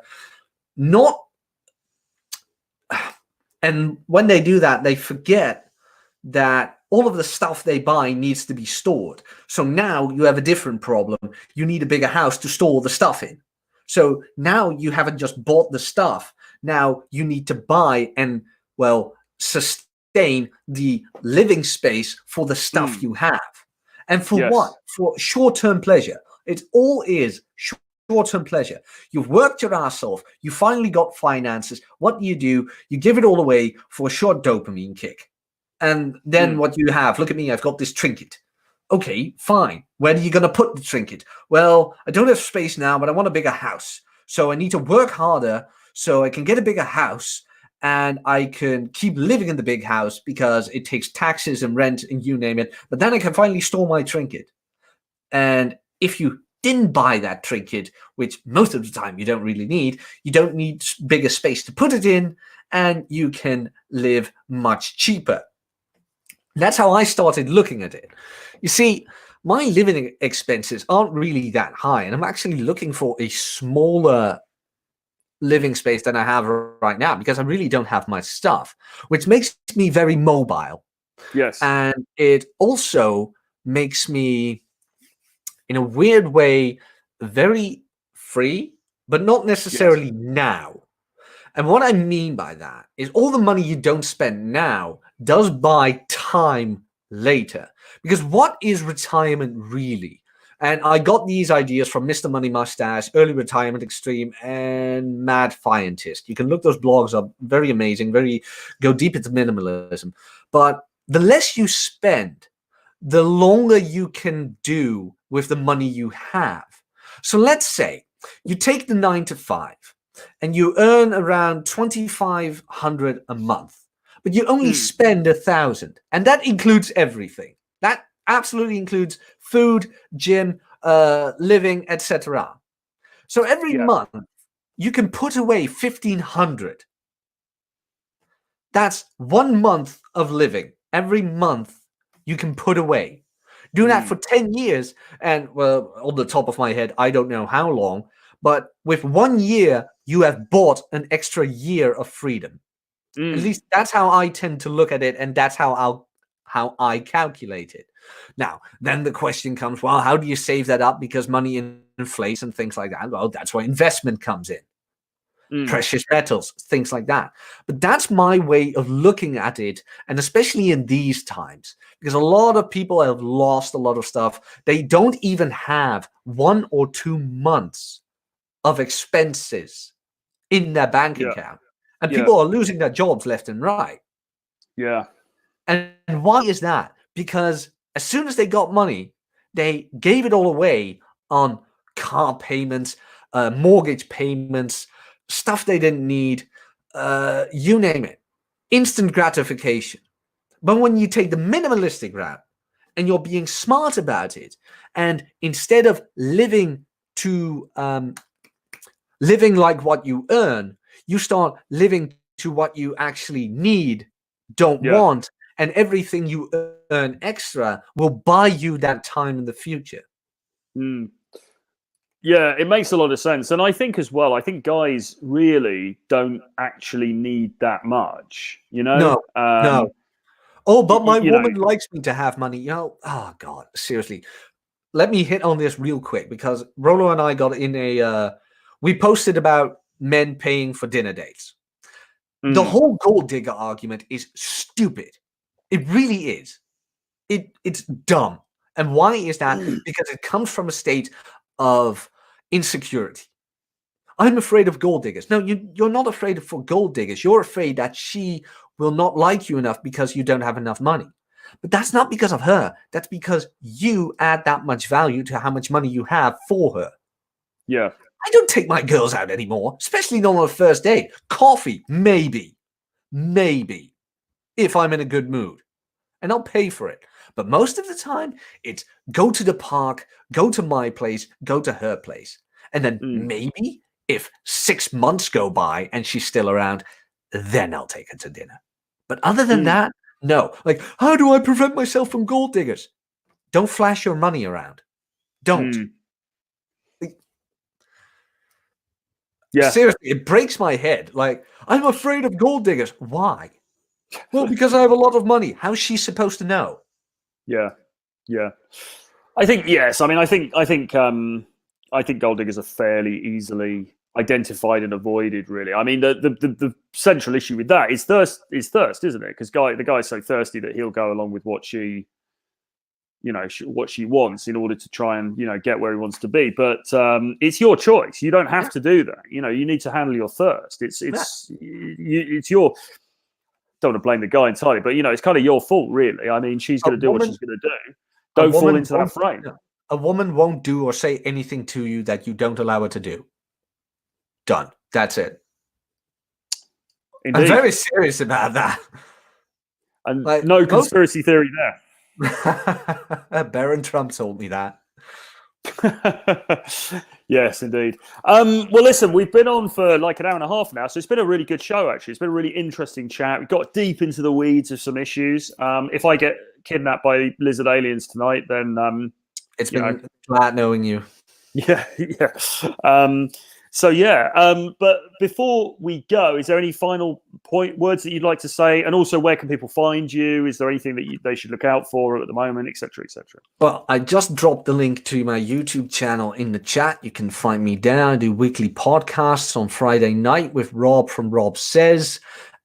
And when they do that, they forget that all of the stuff they buy needs to be stored. So now you have a different problem. You need a bigger house to store the stuff in. So now you haven't just bought the stuff. Now you need to buy and, well, sustain the living space for the stuff you have. And for what? For short-term pleasure. It all is short-term pleasure. You've worked your ass off. You finally got finances. What do? You give it all away for a short dopamine kick. And then what you have, look at me, I've got this trinket. Okay, fine. Where are you going to put the trinket? Well, I don't have space now, but I want a bigger house. So I need to work harder so I can get a bigger house and I can keep living in the big house because it takes taxes and rent and you name it. But then I can finally store my trinket. And if you didn't buy that trinket, which most of the time you don't really need, you don't need bigger space to put it in, and you can live much cheaper. That's how I started looking at it. You see, my living expenses aren't really that high, and I'm actually looking for a smaller living space than I have right now because I really don't have much stuff, which makes me very mobile. Yes. And it also makes me, in a weird way, very free, but not Yes. necessarily now. And what I mean by that is all the money you don't spend now does buy time later. Because what is retirement really? And I got these ideas from Mr. Money Mustache, Early Retirement Extreme, and Mad Scientist. You can look those blogs up. Very amazing. Go deep into minimalism. But the less you spend, the longer you can do with the money you have. So let's say you take the 9 to 5 and you earn around 2,500 a month, but you only spend 1,000, and that includes everything. That absolutely includes food, gym, living, etc. So every month you can put away 1,500. That's 1 month of living. Every month you can put away. Do that for 10 years, and well, on the top of my head, I don't know how long, but with 1 year, you have bought an extra year of freedom. At least that's how I tend to look at it, and that's how I calculate it. Now, then the question comes, well, how do you save that up? Because money inflates and things like that. Well, that's where investment comes in. Precious metals, things like that. But that's my way of looking at it, and especially in these times, because a lot of people have lost a lot of stuff. They don't even have 1 or 2 months of expenses in their bank account, and people are losing their jobs left and right. Yeah. And why is that? Because as soon as they got money, they gave it all away on car payments, mortgage payments, stuff they didn't need, you name it. Instant gratification. But when you take the minimalistic route and you're being smart about it, and instead of living like what you earn, you start living to what you actually need, don't want, and everything you earn extra will buy you that time in the future. Yeah, it makes a lot of sense. And I think as well, I think guys really don't actually need that much, you know? No. Oh, but my You woman know, likes me to have money. Oh God, seriously. Let me hit on this real quick, because Rolo and I got in we posted about men paying for dinner dates. The whole gold digger argument is stupid. It really is. It's dumb. And why is that? Because it comes from a state of insecurity. I'm afraid of gold diggers. No, you're not afraid for gold diggers. You're afraid that she will not like you enough because you don't have enough money. But that's not because of her. That's because you add that much value to how much money you have for her. Yeah. I don't take my girls out anymore, especially not on a first date. Coffee, maybe, if I'm in a good mood. And I'll pay for it. But most of the time, it's go to the park, go to my place, go to her place. And then maybe if 6 months go by and she's still around, then I'll take her to dinner. But other than that, no. Like, how do I prevent myself from gold diggers? Don't flash your money around. Don't. Yeah. Seriously, it breaks my head. Like, I'm afraid of gold diggers. Why? Well, because I have a lot of money. How's she supposed to know? Yeah. Yeah. I think yes. I mean, I think gold diggers are fairly easily identified and avoided. Really, I mean, the central issue with that is thirst, isn't it? Because the guy's so thirsty that he'll go along with what she wants in order to try and get where he wants to be. But it's your choice. You don't have to do that. You need to handle your thirst. It's your. Don't want to blame the guy entirely, but it's kind of your fault, really. I mean, she's going to do what she's going to do. Don't fall into that frame. A woman won't do or say anything to you that you don't allow her to do. Done. That's it. Indeed. I'm very serious about that. And no conspiracy theory there. Baron Trump told me that. Yes, indeed. Well, listen, we've been on for like an hour and a half now, so it's been a really good show, actually. It's been a really interesting chat. We got deep into the weeds of some issues. If I get kidnapped by lizard aliens tonight, then it's been glad knowing you. Yeah. So yeah, but before we go, is there any final words that you'd like to say? And also, where can people find you? Is there anything that they should look out for at the moment, etc., etc.? Well, I just dropped the link to my YouTube channel in the chat. You can find me there. I do weekly podcasts on Friday night with Rob from Rob Says,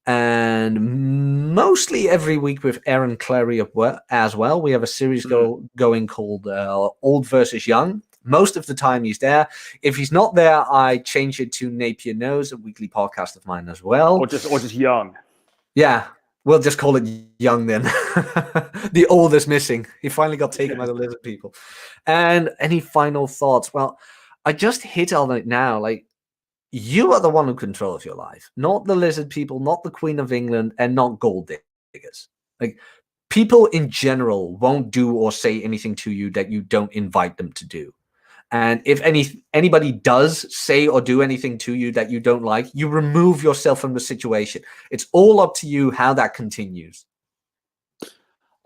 and mostly every week with Aaron Clary as well. We have a series going called Old versus Young. Most of the time he's there. If he's not there, I change it to Napier Knows, a weekly podcast of mine as well. Or just Young. Yeah, we'll just call it Young then. The old is missing. He finally got taken by the lizard people. And any final thoughts? Well, I just hit on it now. Like, you are the one who controls your life, not the lizard people, not the Queen of England, and not gold diggers. Like, people in general won't do or say anything to you that you don't invite them to do. And if anybody does say or do anything to you that you don't like, you remove yourself from the situation. It's all up to you how that continues.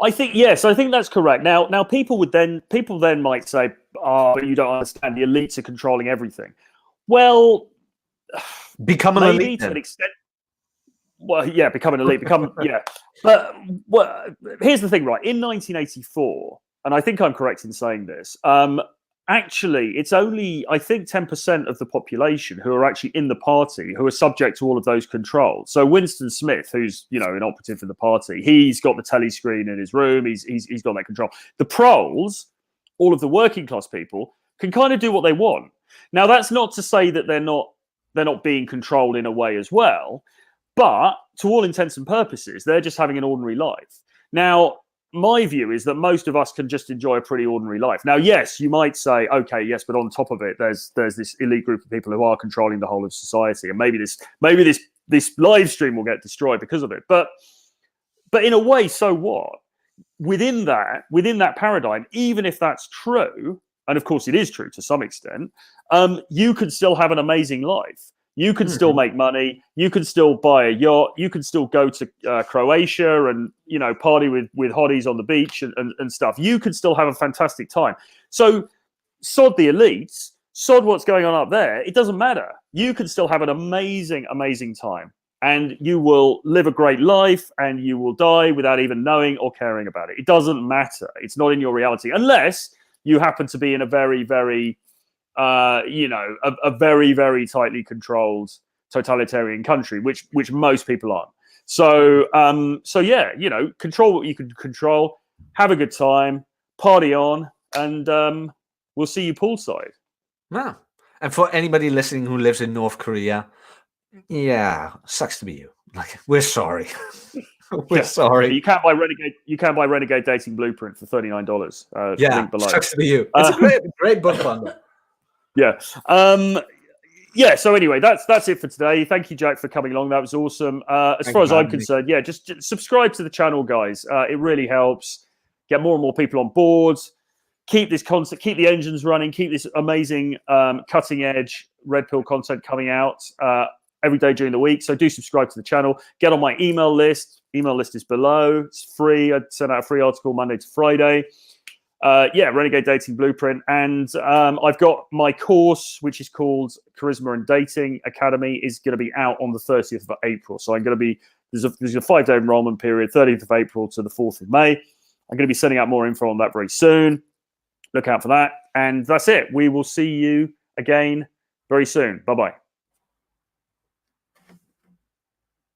I think yes, I think that's correct. Now people then might say, "Oh, but you don't understand. The elites are controlling everything." Well, become an elite to an extent. Well, yeah, become an elite. Yeah. But here's the thing, right? In 1984, and I think I'm correct in saying this. Actually, it's only, I think, 10% of the population who are actually in the party who are subject to all of those controls. So Winston Smith, who's, an operative for the party, he's got the telly screen in his room. He's got that control. The proles, all of the working class people, can kind of do what they want. Now, that's not to say that they're not being controlled in a way as well, but to all intents and purposes, they're just having an ordinary life. Now, my view is that most of us can just enjoy a pretty ordinary life. Now, yes, you might say, okay, yes, but on top of it, there's this elite group of people who are controlling the whole of society, and maybe this live stream will get destroyed because of it. But in a way, so what? Within that paradigm, even if that's true, and of course it is true to some extent, you could still have an amazing life. You can still make money. You can still buy a yacht. You can still go to Croatia and party with hotties on the beach and stuff. You can still have a fantastic time. So sod the elites, sod what's going on up there. It doesn't matter. You can still have an amazing, amazing time, and you will live a great life, and you will die without even knowing or caring about it. It doesn't matter. It's not in your reality, unless you happen to be in a very, very a very, very tightly controlled totalitarian country, which most people aren't. So yeah, control what you can control, have a good time, party on, and we'll see you poolside. Yeah. And for anybody listening who lives in North Korea, yeah, sucks to be you. Like, we're sorry. We're sorry. You can't buy Renegade Dating Blueprint for $39. Link below. Sucks to be you. It's a great book bundle. Yeah. So anyway, that's it for today. Thank you, Jack, for coming along. That was awesome. As far as I'm concerned, yeah, just subscribe to the channel, guys. It really helps get more and more people on board. Keep this content, keep the engines running, keep this amazing cutting edge red pill content coming out every day during the week. So do subscribe to the channel. Get on my email list. Email list is below. It's free. I send out a free article Monday to Friday. Renegade Dating Blueprint, and I've got my course, which is called Charisma and Dating Academy, is going to be out on the 30th of April. So I'm going to be there's a 5-day enrollment period, 30th of April to the 4th of May. I'm going to be sending out more info on that very soon. Look out for that, and that's it. We will see you again very soon. Bye bye.